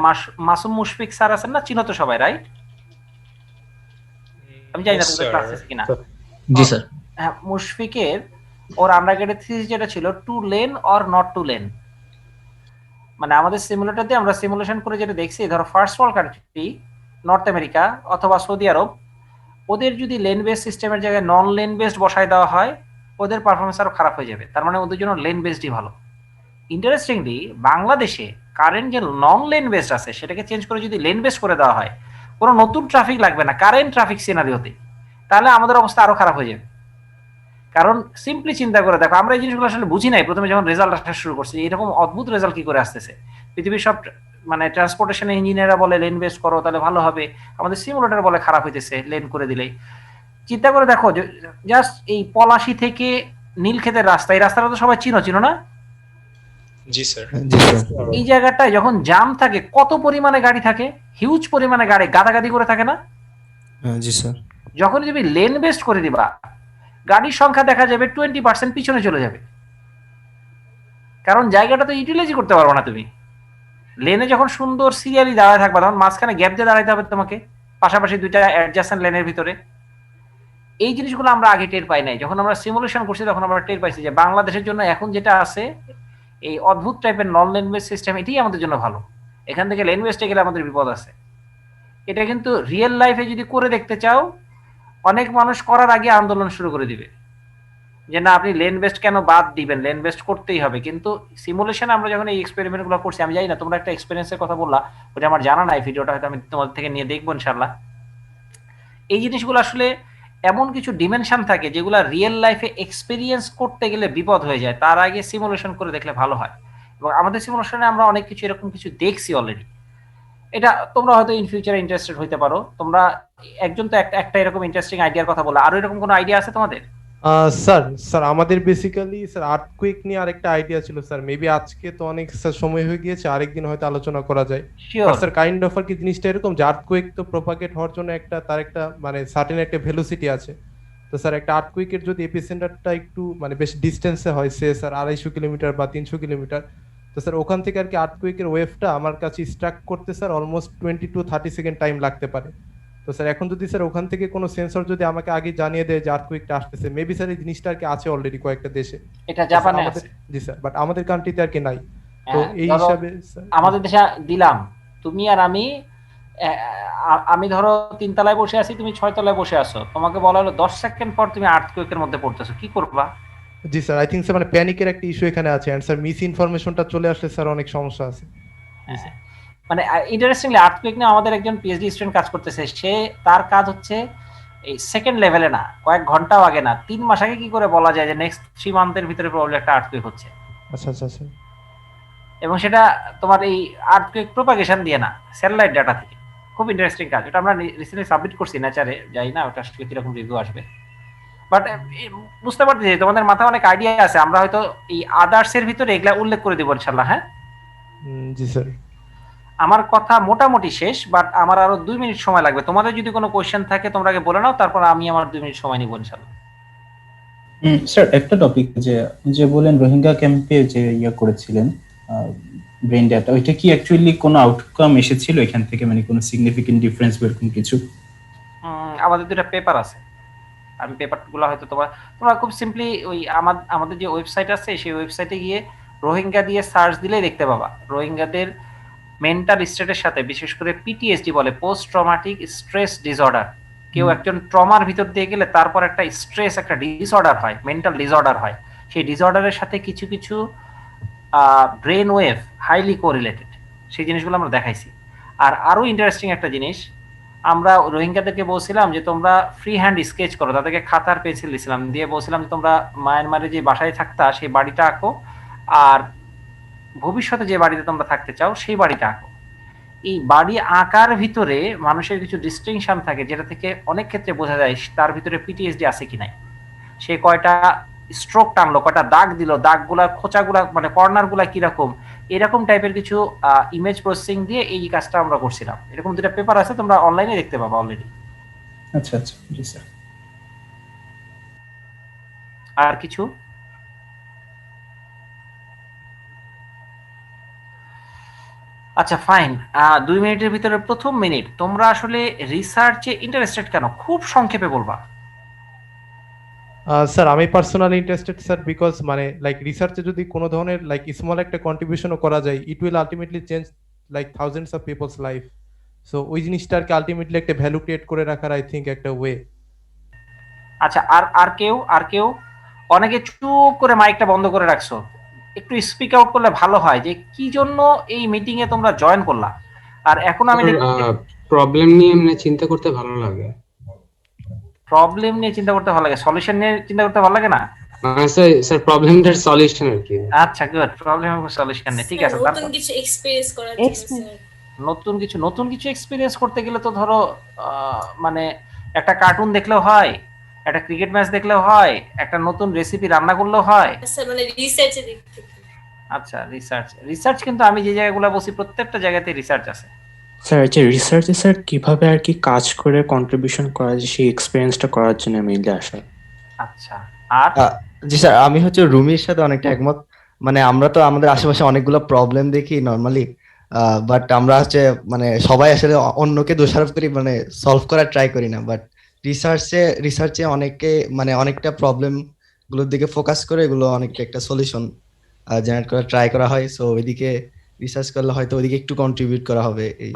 মাসুম মুশফিক স্যার আছেন না, চিনো তো সবাই, রাইট? আমি জানি না Yes, তোমাদের sir. ক্লাস আছে কিনা। জি স্যার। হ্যাঁ, মুশফিকের ওর আন্ডারগ্রেডের থিসিস যেটা ছিল two lane or not two lane, মানে আমাদের সিমুলেটর দিয়ে আমরা সিমুলেশন করে যেটা দেখছি, ধরো first world country north America অথবা সৌদি আরব, ওদের যদি লেন বেসড সিস্টেমের জায়গায় নন লেন বেসড বসায় দেওয়া হয়, ওদের পারফরমেন্স আরো খারাপ হয়ে যাবে। তার মানে ওদের জন্য লেন বেসডই ভালো। ইন্টারেস্টিংলি বাংলাদেশে কারেন্ট যে নন লেন বেসড আছে সেটাকে চেঞ্জ করে যদি লেন বেসড করে দেওয়া হয়, কোনো নতুন ট্রাফিক লাগবে না কারেন্ট ট্রাফিক সিনারিওতে, তাহলে আমাদের অবস্থা আরো খারাপ হয়ে যাবে। কারণ সিম্পলি চিন্তা করে দেখো, আমরা এই জিনিসগুলো আসলে বুঝি নাই প্রথমে যখন রেজাল্ট আসা শুরু করছি, এরকম অদ্ভুত রেজাল্ট কি করে আসতেছে। পৃথিবীর সব মানে ট্রান্সপোর্টেশন ইঞ্জিনিয়াররা বলে লেন বেস্ট করো তাহলে ভালো হবে, আমাদের সিমুলেটর বলে খারাপ হইতেছে লেন করে দিলেই। চিন্তা করে দেখো, জাস্ট এই পলাশী থেকে নীলক্ষেতের রাস্তা, এই রাস্তাটা তো সবাই চিনো না? জি স্যার। জি স্যার। এই জায়গাটায় যখন জাম থাকে কত পরিমাণে গাড়ি থাকে, হিউজ পরিমাণে গাড়ি গাদাগাদি করে থাকে না? জি স্যার। যখন তুমি লেন বেস্ট করে দিবা, গাড়ির সংখ্যা দেখা যাবে 20% পিছনে চলে যাবে, কারণ জায়গাটা তো ইউটিলাইজ করতে পারবে না তুমি। লেনে যখন সুন্দর সিরিয়ালি দাঁড়ায় থাকবা, তখন মাঝখানে গ্যাপ দিয়ে দাঁড়াইতে হবে তোমাকে, পাশাপাশি দুইটা অ্যাডজাস্টেন্ট লেনের ভিতরে। এই জিনিসগুলো আমরা আগে টের পাই নাই, যখন আমরা সিমুলেশন করছি তখন আমরা টের পাইছি যে বাংলাদেশের জন্য এখন যেটা আছে এই অদ্ভুত টাইপের নন লেন বেস সিস্টেম, এটাই আমাদের জন্য ভালো। এখান থেকে লেন বেসে গেলে আমাদের বিপদ আছে। এটা কিন্তু রিয়েল লাইফে যদি করে দেখতে চাও, অনেক মানুষ করার আগে আন্দোলন শুরু করে দিবে যে না আপনি লেন বেস্ট কেন বাদ দিবেন, লেন বেস্ট করতেই হবে। কিন্তু সিমুলেশন আমরা যখন এই এক্সপেরিমেন্ট গুলো করছি, আমি জানি না তোমরা একটা এক্সপেরিয়েন্সের কথা বললা, ওটা আমার জানা নাই, ভিডিওটা হয়তো আমি তোমাদের থেকে নিয়ে দেখবো ইনশাল্লাহ। এই জিনিসগুলো আসলে এমন কিছু ডিমেনশন থাকে যেগুলো রিয়েল লাইফে এক্সপেরিয়েন্স করতে গেলে বিপদ হয়ে যায়, তার আগে সিমুলেশন করে দেখলে ভালো হয়। এবং আমাদের সিমুলেশনে আমরা অনেক কিছু এরকম কিছু দেখছি অলরেডি। এটা তোমরা হয়তো ইন ফিউচারে ইন্টারেস্টেড হইতে পারো। তোমরা একজন তো একটা এরকম ইন্টারেস্টিং আইডিয়ার কথা বলা, আরো এরকম কোনো আইডিয়া আছে তোমাদের? স্যার আমাদের বেসিক্যালি স্যার আর্থকুইক নিয়ে আরেকটা আইডিয়া ছিল স্যার, মেবি আজকে তো অনেক স্যার সময় হয়ে গিয়েছে, আরেকদিন হয়তো আলোচনা করা যায়। শিওর স্যার কাইন্ড অফ আর কি জিনিসটা এরকম যে আর্থকুইক তো প্রপাগেট হওয়ার জন্য তার একটা মানে সার্টেন একটা ভেলোসিটি আছে। তো স্যার একটা আর্থকুইকের যদি এপিসেন্টারটা একটু মানে বেশ ডিস্টেন্সে হয়, সে স্যার 250 কিলোমিটার বা 300 কিলোমিটার, তো স্যার ওখান থেকে আর কি আর্থকুইকের ওয়েভটা আমার কাছে স্ট্রাক করতে sir almost 20 to 30 second time লাগতে পারে। তো স্যার এখন যদি স্যার ওখান থেকে কোনো সেন্সর যদি আমাকে আগে জানিয়ে দেয় যে আর্থকুইকটা আসতেছে, মেবি স্যার এই জিনিসটা আর কি আছে অলরেডি কয়েকটা দেশে। এটা জাপানে আছে। জি স্যার, বাট আমাদের কান্ট্রিতে আর কি নাই। তো হ্যাঁ, এই ধরো হিসাবে স্যার আমাদের দেশে দিলাম, তুমি আর আমি ধরো 3 তলায় বসে আছি, তুমি 6 তলায় বসে আছো, তোমাকে বলা হলো 10 সেকেন্ড পর তুমি আর্থকুয়েকের মধ্যে পড়তেছো, কি করবা? জি স্যার, আই থিংক স্যার মানে প্যানিকের একটা ইস্যু এখানে আছে, এন্ড স্যার মিস ইনফরমেশনটা চলে আসলে স্যার অনেক সমস্যা আছে। মানে ইন্টারেস্টিংলি আর্থকুয়েক নিয়ে আমাদের একজন পিএইচডি স্টুডেন্ট কাজ করতেছে, সে তার কাজ হচ্ছে এই সেকেন্ড লেভেলে না, কয়েক ঘন্টাও আগে না, 3 মাস আগে কি করে বলা যায় যে নেক্সট 3 মান্থের ভিতরে প্রবলেম একটা আর্থকুয়েক হচ্ছে। আচ্ছা আচ্ছা আচ্ছা। এবং সেটা তোমার এই আর্থকুয়েক প্রপাগেশন দিয়ে না, স্যাটেলাইট ডাটা থেকে খুব ইন্টারেস্টিং কাজ। এটা আমরা রিসেন্টলি সাবমিট করছি নেচারে, যাই না ওটা আসলে কিরকম রিভিউ আসবে। বাট বুঝতে পারতেছি তোমাদের মাথায় অনেক আইডিয়া আছে, আমরা হয়তো এই আদার্স এর ভিতরে এগুলা উল্লেখ করে দিব ইনশাআল্লাহ। হ্যাঁ, জি স্যার। আমার কথা মোটামুটি শেষ, বাট আমার আরো 2 মিনিট সময় লাগবে। তোমাদের যদি কোনো কোশ্চেন থাকে তোমরা আগে বলে নাও, তারপর আমি আমার 2 মিনিট সময় নিব ইনশাআল্লাহ। স্যার একটা টপিক যে যে বলেন রোহিঙ্গা ক্যাম্পে যে করেছিলেন ব্রেন ডেটা, ওইটা কি অ্যাকচুয়ালি কোনো আউটকাম এসেছিল এখান থেকে, মানে কোনো সিগনিফিকেন্ট ডিফারেন্স বা এরকম কিছু? আমাদের দুটো পেপার আছে, আমি পেপারগুলো হয়তো তোমরা খুব সিম্পলি ওই আমাদের যে ওয়েবসাইট আছে সেই ওয়েবসাইটে গিয়ে রোহিঙ্গা দিয়ে সার্চ দিলেই দেখতে পাবা। রোহিঙ্গাদের মেন্টাল স্টেটের সাথে, বিশেষ করে পিটিএসডি বলে, পোস্ট ট্রমাটিক স্ট্রেস ডিসঅর্ডার, কেউ একজন ট্রমার ভিতর দিয়ে গেলে তারপর একটা স্ট্রেস, একটা ডিসঅর্ডার হয়, মেন্টাল ডিসঅর্ডার হয়। সেই ডিসঅর্ডারের সাথে কিছু কিছু ব্রেন ওয়েভ হাইলি কোরিলেটেড, সেই জিনিসগুলো আমরা দেখাইছি। আর আরো ইন্টারেস্টিং একটা জিনিস, আমরা রোহিঙ্গাদেরকে বলছিলাম যে তোমরা ফ্রি হ্যান্ড স্কেচ করো, তাদেরকে খাতার পেন্সিল দিয়েছিলাম, দিয়ে বলছিলাম যে তোমরা মায়ানমারে যে বাসায় থাকতা সেই বাড়িটা আঁকো, আর ভবিষ্যতে যে বাড়িতে তোমরা থাকতে চাও সেই বাড়িটা আঁকো। এই বাড়ি আঁকার ভিতরে মানুষের কিছু ডিস্টিংশন থাকে, যেটা থেকে অনেক ক্ষেত্রে বোঝা যায় তার ভিতরে পিটিএসডি আছে কি নাই। সে কয়টা স্ট্রোক টানলো, কয়টা দাগ দিল, দাগগুলা, খোঁচাগুলা, মানে কর্নারগুলা কিরকম, এরকম টাইপের কিছু ইমেজ প্রসেসিং দিয়ে এই কাজটা আমরা করছিলাম। এরকম দুটো পেপার আছে, তোমরা অনলাইনে দেখতে পাবা অলরেডি। আচ্ছা আচ্ছা, জি স্যার। আর কিছু? আচ্ছা ফাইন। 2 মিনিটের ভিতরে প্রথম মিনিট, তোমরা আসলে রিসার্চে ইন্টারেস্টেড কেন, খুব সংক্ষেপে বলবা। স্যার আমি পার্সোনালি ইন্টারেস্টেড স্যার, বিকজ মানে লাইক রিসার্চে যদি কোনো ধরনের লাইক স্মল একটা কন্ট্রিবিউশনও করা যায়, it will ultimately change like thousands of people's life. So ওই জিনিসটাকে আলটিমেটলি একটা ভ্যালু ক্রিয়েট করে রাখার আই থিঙ্ক একটা ওয়ে। আচ্ছা, আর কেউ অনেকে চুপ করে মাইকটা বন্ধ করে রাখছো, একটু স্পিক আউট করলে ভালো হয় যে কি জন্য এই মিটিং এ তোমরা জয়েন করলা। আর এখন আমি প্রবলেম নিয়ে এমনি চিন্তা করতে ভালো লাগে। প্রবলেম নিয়ে চিন্তা করতে ভালো লাগে, সলিউশন নিয়ে চিন্তা করতে ভালো লাগে না? স্যার প্রবলেমটার সলিউশন আর কি। আচ্ছা গুড, প্রবলেম এবং সলিউশন নিয়ে, ঠিক আছে। নতুন কিছু এক্সপেরিয়েন্স করার জন্য স্যার। নতুন কিছু এক্সপেরিয়েন্স করতে গেলে তো ধরো মানে একটা কার্টুন দেখলেও হয়, একটা ক্রিকেট ম্যাচ দেখলেও হয়, একটা নতুন রেসিপি রান্না করলেও হয়। স্যার মানে রিসার্চে দেখতে। আচ্ছা, রিসার্চ কিন্তু আমি যে জায়গাগুলো বলছি প্রত্যেকটা জায়গাতে রিসার্চ আছে স্যার। যে রিসার্চে স্যার কিভাবে আর কি কাজ করে কন্ট্রিবিউশন করা যায় সেই এক্সপেরিয়েন্সটা করার জন্য মেইনলি আসা। আচ্ছা, আর জি স্যার, আমি হচ্ছে রুমির সাথে অনেকটা একমত। মানে আমরা তো আমাদের আশেপাশে অনেকগুলো প্রবলেম দেখি নর্মালি, বাট আমরা হচ্ছে মানে সবাই আসলে অন্যকে দোষারোপ করি, মানে সলভ করার ট্রাই করি না। বাট রিসার্চে অনেকে মানে অনেকটা প্রবলেম গুলোর দিকে ফোকাস করে এগুলো অনেকটা একটা সলিউশন জেনারেট করার ট্রাই করা হয়। সো ওইদিকে রিসার্চ করলে হয়তো ওইদিকে একটু কন্ট্রিবিউট করা হবে। এই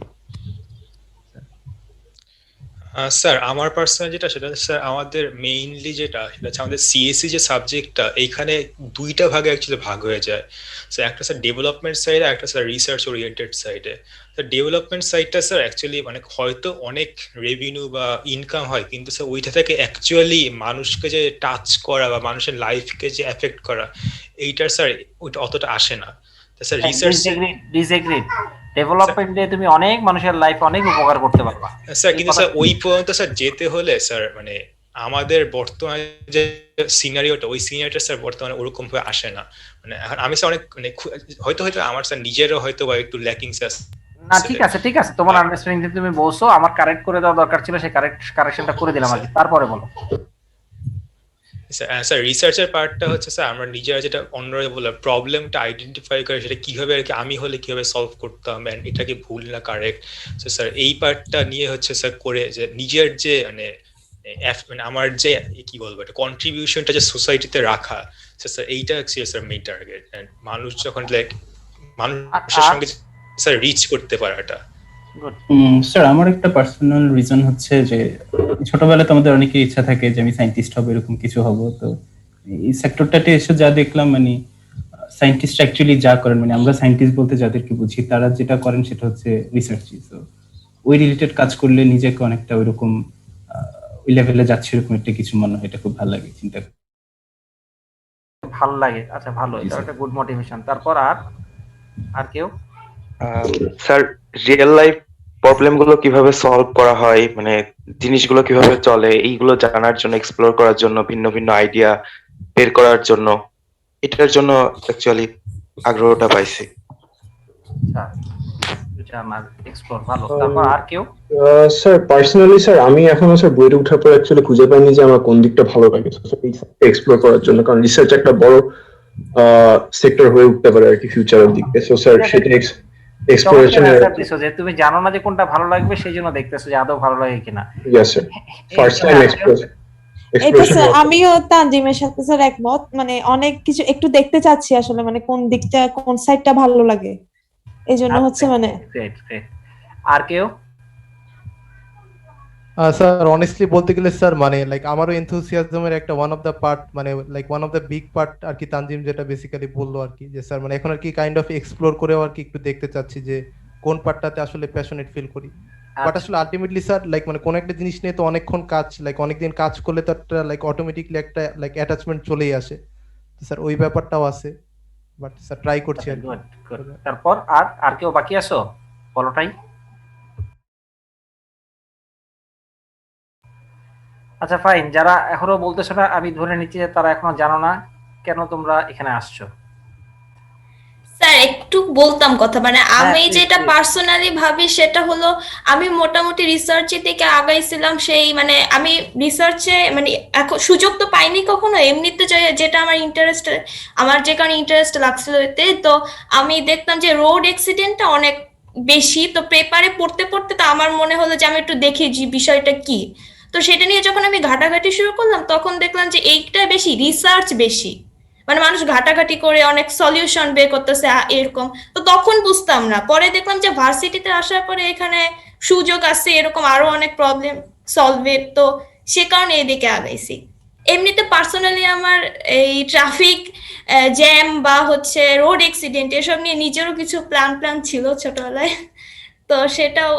স্যার আমার পার্সোনাল যেটা, সেটা স্যার আমাদের মেইনলি যেটা, সেটা হচ্ছে আমাদের সিএসসি যে সাবজেক্টটা, এইখানে দুইটা ভাগে অ্যাকচুয়ালি ভাগ হয়ে যায়। স্যার একটা স্যার ডেভেলপমেন্ট সাইডে, একটা স্যার রিসার্চ ওরিয়েন্টেড সাইডে। স্যার ডেভেলপমেন্ট সাইডটা স্যার অ্যাকচুয়ালি মানে হয়তো অনেক রেভিনিউ বা ইনকাম হয়, কিন্তু স্যার ওইটা থেকে অ্যাকচুয়ালি মানুষকে যে টাচ করা বা মানুষের লাইফকে যে এফেক্ট করা, এইটার স্যার ওইটা অতটা আসে না। স্যার রিসার্চ ডিসএগ্রি, ডেভেলপমেন্টে তুমি অনেক মানুষের লাইফ অনেক উপকার করতে পারবা স্যার, কিন্তু স্যার ওই পর্যন্ত স্যার যেতে হলে স্যার মানে আমাদের বর্তমানে যে সিনারিওটা, ওই সিনারিওটা স্যার বর্তমানে ওরকম ভাবে আসে না। মানে এখন আমি স্যার অনেক মানে হয়তো আমার স্যার নিজেরও হয়তো বা একটু ল্যাকিংস আছে। না ঠিক আছে, তোমার আন্ডারস্ট্যান্ডিং যে তুমি বলছো, আমার কারেক্ট করে দেওয়া দরকার ছিল, সেই কারেকশনটা করে দিলাম আর কি। তারপরে বলো স্যার। রিসার্চের পার্টটা হচ্ছে স্যার আমরা নিজেরা যেটা অন্যরা বলে প্রবলেমটা আইডেন্টিফাই করে সেটা কিভাবে আর কি আমি হলে কিভাবে সলভ করতাম, এন্ড এটা কি ভুল না কারেক্ট। তো স্যার এই পার্টটা নিয়ে হচ্ছে স্যার করে যে নিজের যে মানে আমার যে কি বলবো একটা কন্ট্রিবিউশনটা যে সোসাইটিতে রাখা, স্যার এইটা স্যার মেইন টার্গেট। মানুষ যখন লাইক মানুষের সঙ্গে স্যার রিচ করতে পারাটা। স্যার আমার একটা পার্সোনাল রিজন হচ্ছে যে ছোটবেলায় তো আমাদের অনেকের ইচ্ছা থাকে যে আমি সায়েন্টিস্ট হব, এরকম কিছু হব। তো এই সেক্টরটাতে এসে যা দেখলাম, মানে সায়েন্টিস্ট অ্যাকচুয়ালি যা করেন, মানে আমরা সায়েন্টিস্ট বলতে যাদেরকে বুঝি, তারা যেটা করেন সেটা হচ্ছে রিসার্চই। তো ওই রিলেটেড কাজ করলে নিজেকে অনেকটা ওইরকম ওই লেভেলে যাচ্ছে, এরকম একটা কিছু মনে হয়। এটা খুব ভালো লাগে চিন্তা করে। ভালো লাগে, আচ্ছা ভালো, এটা একটা গুড মোটিভেশন। তারপর আর কেউ? স্যার রিয়েল লাইফ প্রবলেম গুলো কিভাবে সলভ করা হয়, মানে জিনিসগুলো কিভাবে চলে, এইগুলো জানার জন্য, এক্সপ্লোর করার জন্য, ভিন্ন ভিন্ন আইডিয়া বের করার জন্য, এটার জন্য অ্যাকচুয়ালি আগ্রহটা পাইছি। আচ্ছা, এটা আমার এক্সপ্লোর ভালো। তারপর আর কেউ? স্যার পার্সোনালি স্যার আমি এখনো স্যার বইটা উঠার পর অ্যাকচুয়ালি খুঁজে পাইনি যে আমার কোন দিকটা ভালো লাগে এক্সপ্লোর করার জন্য, কারণ রিসার্চ একটা বড় সেক্টর হয়ে উঠতে পারে আর কি ফিউচারের দিকে। সো স্যার সেটা এক্সপ্লোরেশন যে তুমি জানো না যে কোনটা ভালো লাগবে, সেই জন্য দেখতেছো যে আদৌ ভালো লাগে কিনা। ইয়েস স্যার, ফার্স্ট টাইম এটা স্যার আমিও তানজিমের সাথে স্যার একমত, মানে অনেক কিছু একটু দেখতে চাচ্ছি আসলে, মানে কোন দিকটা কোন সাইডটা ভালো লাগে, এই জন্য হচ্ছে মানে। আর কেউ? স্যার অনেস্টলি বলতে গেলে স্যার মানে লাইক আমারও এনথুসিয়াজমের একটা ওয়ান অফ দ্য পার্ট, মানে like one of the big part আর কি তানজিম যেটা বেসিক্যালি বললো আর কি, যে স্যার মানে এখন আর কি কাইন্ড অফ এক্সপ্লোর করেও আর কি একটু দেখতে চাচ্ছি যে কোন পার্টটাতে আসলে প্যাশনেট ফিল করি। বাট আসলে আলটিমেটলি স্যার লাইক মানে কোন একটা জিনিস নিয়ে তো অনেকক্ষণ কাজ, লাইক অনেকদিন কাজ করলে তো একটা লাইক অটোমেটিকলি একটা লাইক অ্যাটাচমেন্ট চলেই আসে, তো স্যার ওই ব্যাপারটাও আছে, বাট স্যার ট্রাই করছি আর কি। তারপর আর কেউ বাকি আছো? বলোটাই। আচ্ছা ফাইন, যারা এখনো বলতেছো না, আমি ধরে নিচ্ছি যে তারা এখনো জানো না কেন তোমরা এখানে আসছো। স্যার একটু বলতাম কথা, মানে আমি যেটা পার্সোনালি ভাবি সেটা হলো আমি মোটামুটি রিসার্চের দিকে আগাইছিলাম, সেই মানে আমি রিসার্চে মানে এখন সুযোগ তো পাইনি কখনো, এমনিতে যেটা আমার ইন্টারেস্ট, আমার যে কারণে ইন্টারেস্ট লাগছিল এতে, তো আমি দেখতাম যে রোড অ্যাক্সিডেন্টটা অনেক বেশি, তো পেপারে পড়তে পড়তে তো আমার মনে হলো যে আমি একটু দেখি যে বিষয়টা কি। তো সেটা নিয়ে যখন আমি ঘাটাঘাটি শুরু করলাম তখন দেখলাম যে এইটা বেশি রিসার্চ বেশি, মানে মানুষ ঘাটাঘাটি করে অনেক সলিউশন বের করতেছে এরকম। তো তখন বুঝতাম না, পরে দেখলাম যে ভার্সিটিতে আসার পরে এখানে সুযোগ আছে এরকম আরো অনেক প্রবলেম সলভের, তো সে কারণে এদিকে আগাইছি। এমনিতে পার্সোনালি আমার এই ট্রাফিক জ্যাম বা হচ্ছে রোড অ্যাক্সিডেন্ট এসব নিয়ে নিজেরও কিছু প্ল্যান ছিল ছোটবেলায়, তো সেটাও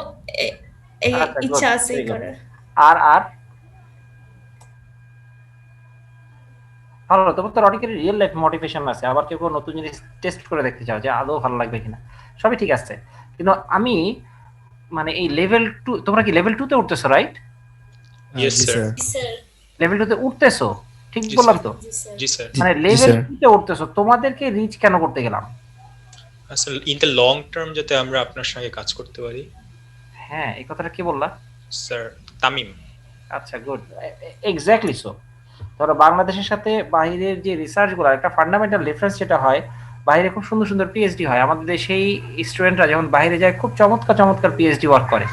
ইচ্ছা আছে এই করার। আর ভালো, তবে তো অনেকের রিয়েল লাইফ মোটিভেশন আছে, আবার কেউ নতুন জিনিস টেস্ট করে দেখতে চাও যে আদৌ ভালো লাগবে কিনা, সবই ঠিক আছে। কিন্তু আমি মানে এই লেভেল 2, তোমরা কি লেভেল 2 তে উঠতেছো রাইট? Yes sir. লেভেল 2 তে উঠতেছো, ঠিক বললাম তো? জি স্যার। মানে লেভেল 2 তে উঠতেছো, তোমাদেরকে রিচ কেন করতে গেলাম? আসলে ইন দ্য লং টার্ম যাতে আমরা আপনার সঙ্গে কাজ করতে পারি। হ্যাঁ, এই কথাটা কি বললা? স্যার তামিম। আচ্ছা গুড, এক্স্যাক্টলি সো। ধরো বাংলাদেশের সাথে বাইরের যে রিসার্চগুলো, একটা ফান্ডামেন্টাল ডিফারেন্স যেটা হয়, বাইরে খুব সুন্দর সুন্দর পিএইচডি হয়, আমাদের দেশেই স্টুডেন্টরা যখন বাইরে যায় খুব চমৎকার চমৎকার পিএইচডি ওয়ার্ক করে।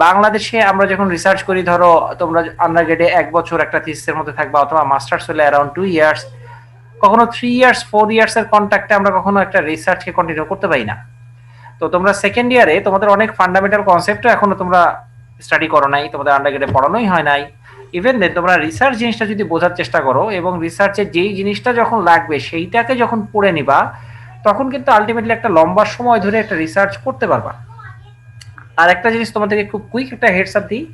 বাংলাদেশে আমরা যখন রিসার্চ করি, ধরো তোমরা আন্ডারগ্রেডে 1 বছর একটা থিসিসের মধ্যে থাকবা, অথবা মাস্টার্স হলে অ্যারাউন্ড 2 ইয়ার্স, কখনো 3 ইয়ার্স 4 ইয়ার্স এর কন্ট্যাক্টে আমরা কখনো একটা রিসার্চকে কন্টিনিউ করতে পারি না। তো তোমরা সেকেন্ড ইয়ারে তোমাদের অনেক ফান্ডামেন্টাল কনসেপ্টও এখনো তোমরা স্টাডি করো নাই, তোমাদের আন্ডারগ্রেডে পড়ানোই হয় নাই। ইভেন দেন তোমরা রিসার্চ জিনিসটা যদি বোঝার চেষ্টা করো এবং রিসার্চের যেই জিনিসটা যখন লাগবে সেইটাকে যখন পড়ে নিবা, তখন কিন্তু আলটিমেটলি একটা লম্বা সময় ধরে একটা রিসার্চ করতে পারবা। আর একটা জিনিস তোমাদেরকে খুব কুইক একটা হেডস আপ দিই,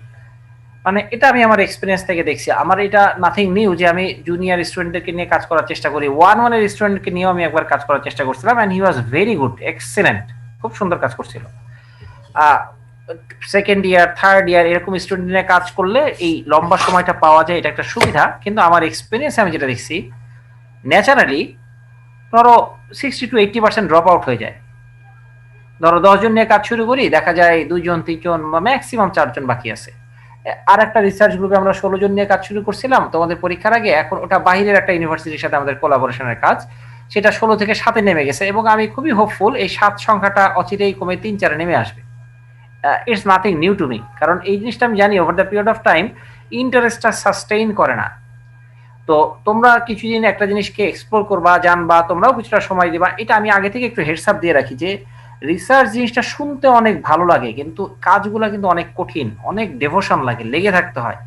মানে এটা আমি আমার এক্সপিরিয়েন্স থেকে দেখছি, আমার এটা নাথিং নিউ যে আমি জুনিয়র স্টুডেন্টদেরকে নিয়ে কাজ করার চেষ্টা করি। 1 এর স্টুডেন্টকে নিয়েও আমি একবার কাজ করার চেষ্টা করছিলাম, and he was very good, excellent, খুব সুন্দর কাজ করছিল। সেকেন্ড ইয়ার থার্ড ইয়ার এরকম স্টুডেন্ট নিয়ে কাজ করলে এই লম্বা সময়টা পাওয়া যায়, এটা একটা সুবিধা। কিন্তু আমার এক্সপিরিয়েন্সে আমি যেটা দেখছি, ন্যাচারালি ধরো 60 to 80% ড্রপ আউট হয়ে যায়। ধরো 10 জন নিয়ে কাজ শুরু করি, দেখা যায় 2 জন 3 জন বা ম্যাক্সিমাম 4 জন বাকি আছে। আর একটা রিসার্চ গ্রুপে আমরা 16 জন নিয়ে কাজ শুরু করছিলাম তোমাদের পরীক্ষার আগে, এখন ওটা বাইরের একটা ইউনিভার্সিটির সাথে আমাদের কোলাবোরেশনের কাজ, সেটা 16 থেকে 7-এ নেমে গেছে, এবং আমি খুবই হোপফুল এই 7 সংখ্যাটা অচিরেই কমে 3-4-এ নেমে আসবে। It's nothing new to me, কারণ এই জিনিসটা আমি জানি over the period of time ইন্টারেস্টটা সাস্টেইন করে না। তো তোমরা কিছুদিন একটা জিনিসকে এক্সপ্লোর করবা, জানবা, তোমরাও কিছুটা সময় দিবা, এটা আমি আগে থেকে একটু হেডস আপ দিয়ে রাখি যে রিসার্চ জিনিসটা শুনতে অনেক ভালো লাগে, কিন্তু কাজগুলো কিন্তু অনেক কঠিন, অনেক ডেভোশন লাগে, লেগে থাকতে হয়,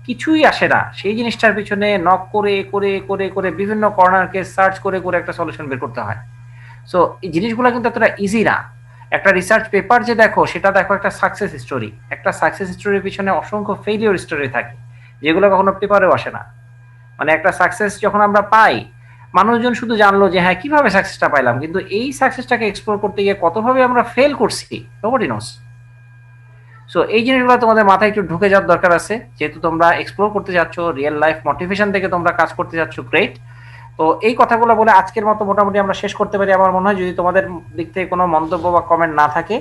কিছুই আসে না। সেই জিনিসটার পিছনে নক করে করে করে করে বিভিন্ন কর্নারকে সার্চ করে করে একটা সলিউশন বের করতে হয়। সো এই জিনিসগুলো কিন্তু এতটা ইজি না। একটা রিসার্চ পেপার যে দেখো, সেটা দেখো একটা সাকসেস স্টোরি, একটা সাকসেস স্টোরির পিছনে অসংখ্য ফেলিওর স্টোরি থাকে, যেগুলো কখনো পেপারেও আসে না। মানে একটা সাকসেস যখন আমরা পাই, মানুষজন শুধু জানলো যে হ্যাঁ কিভাবে সাকসেসটা পাইলাম, কিন্তু এই সাকসেসটাকে এক্সপ্লোর করতে গিয়ে কতভাবে আমরা ফেল করছি নোবডি নোস। সো এই জিনিসগুলো তোমাদের মাথায় একটু ঢুকে যাওয়ার দরকার আছে, যেহেতু তোমরা এক্সপ্লোর করতে যাচ্ছ, রিয়েল লাইফ মোটিভেশন থেকে তোমরা কাজ করতে যাচ্ছ, গ্রেট। তো এই কথাগুলো বলে আজকের মতো মোটামুটি আমরা শেষ করতে পারি আমার মনে হয়, যদি তোমাদের দিক থেকে কোনো মন্তব্য বা কমেন্ট না থাকে।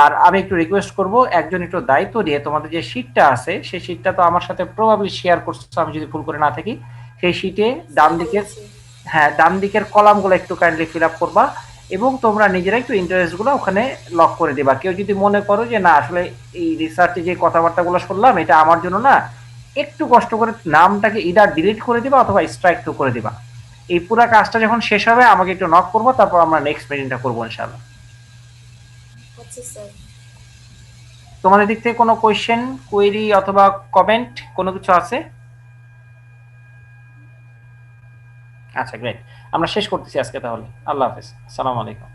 আর আমি একটু রিকোয়েস্ট করব, একজন একটু দায়িত্ব দিয়ে তোমাদের যে শিটটা আছে সেই শিটটা তো আমার সাথে প্রবাবলি শেয়ার করছো আমি যদি ভুল করে না থাকি, সেই শিটে ডান দিকের কলামগুলো একটু কাইন্ডলি ফিল আপ করবা এবং তোমরা নিজেরা একটু ইন্টারেস্টগুলো ওখানে লক করে দিবা। কেউ যদি মনে করো যে না আসলে এই রিসার্চে যে কথাবার্তাগুলো শুনলাম এটা আমার জন্য না, একটু কষ্ট করে নামটাকে ইদার ডিলিট করে দিবা অথবা স্ট্রাইক থ্রু করে দিবা। এই পুরো কাজটা যখন শেষ হবে আমাকে একটু নক করবো, তারপর আমরা নেক্সট মিটিংটা করবো ইনশাআল্লাহ। আচ্ছা স্যার। তোমাদের দিক থেকে কোনো কোয়েশ্চেন, কোয়েরি অথবা কমেন্ট কোনো কিছু আছে? আচ্ছা গ্রেট, আমরা শেষ করতেছি আজকে তাহলে। আল্লাহ হাফেজ, আসসালামু আলাইকুম।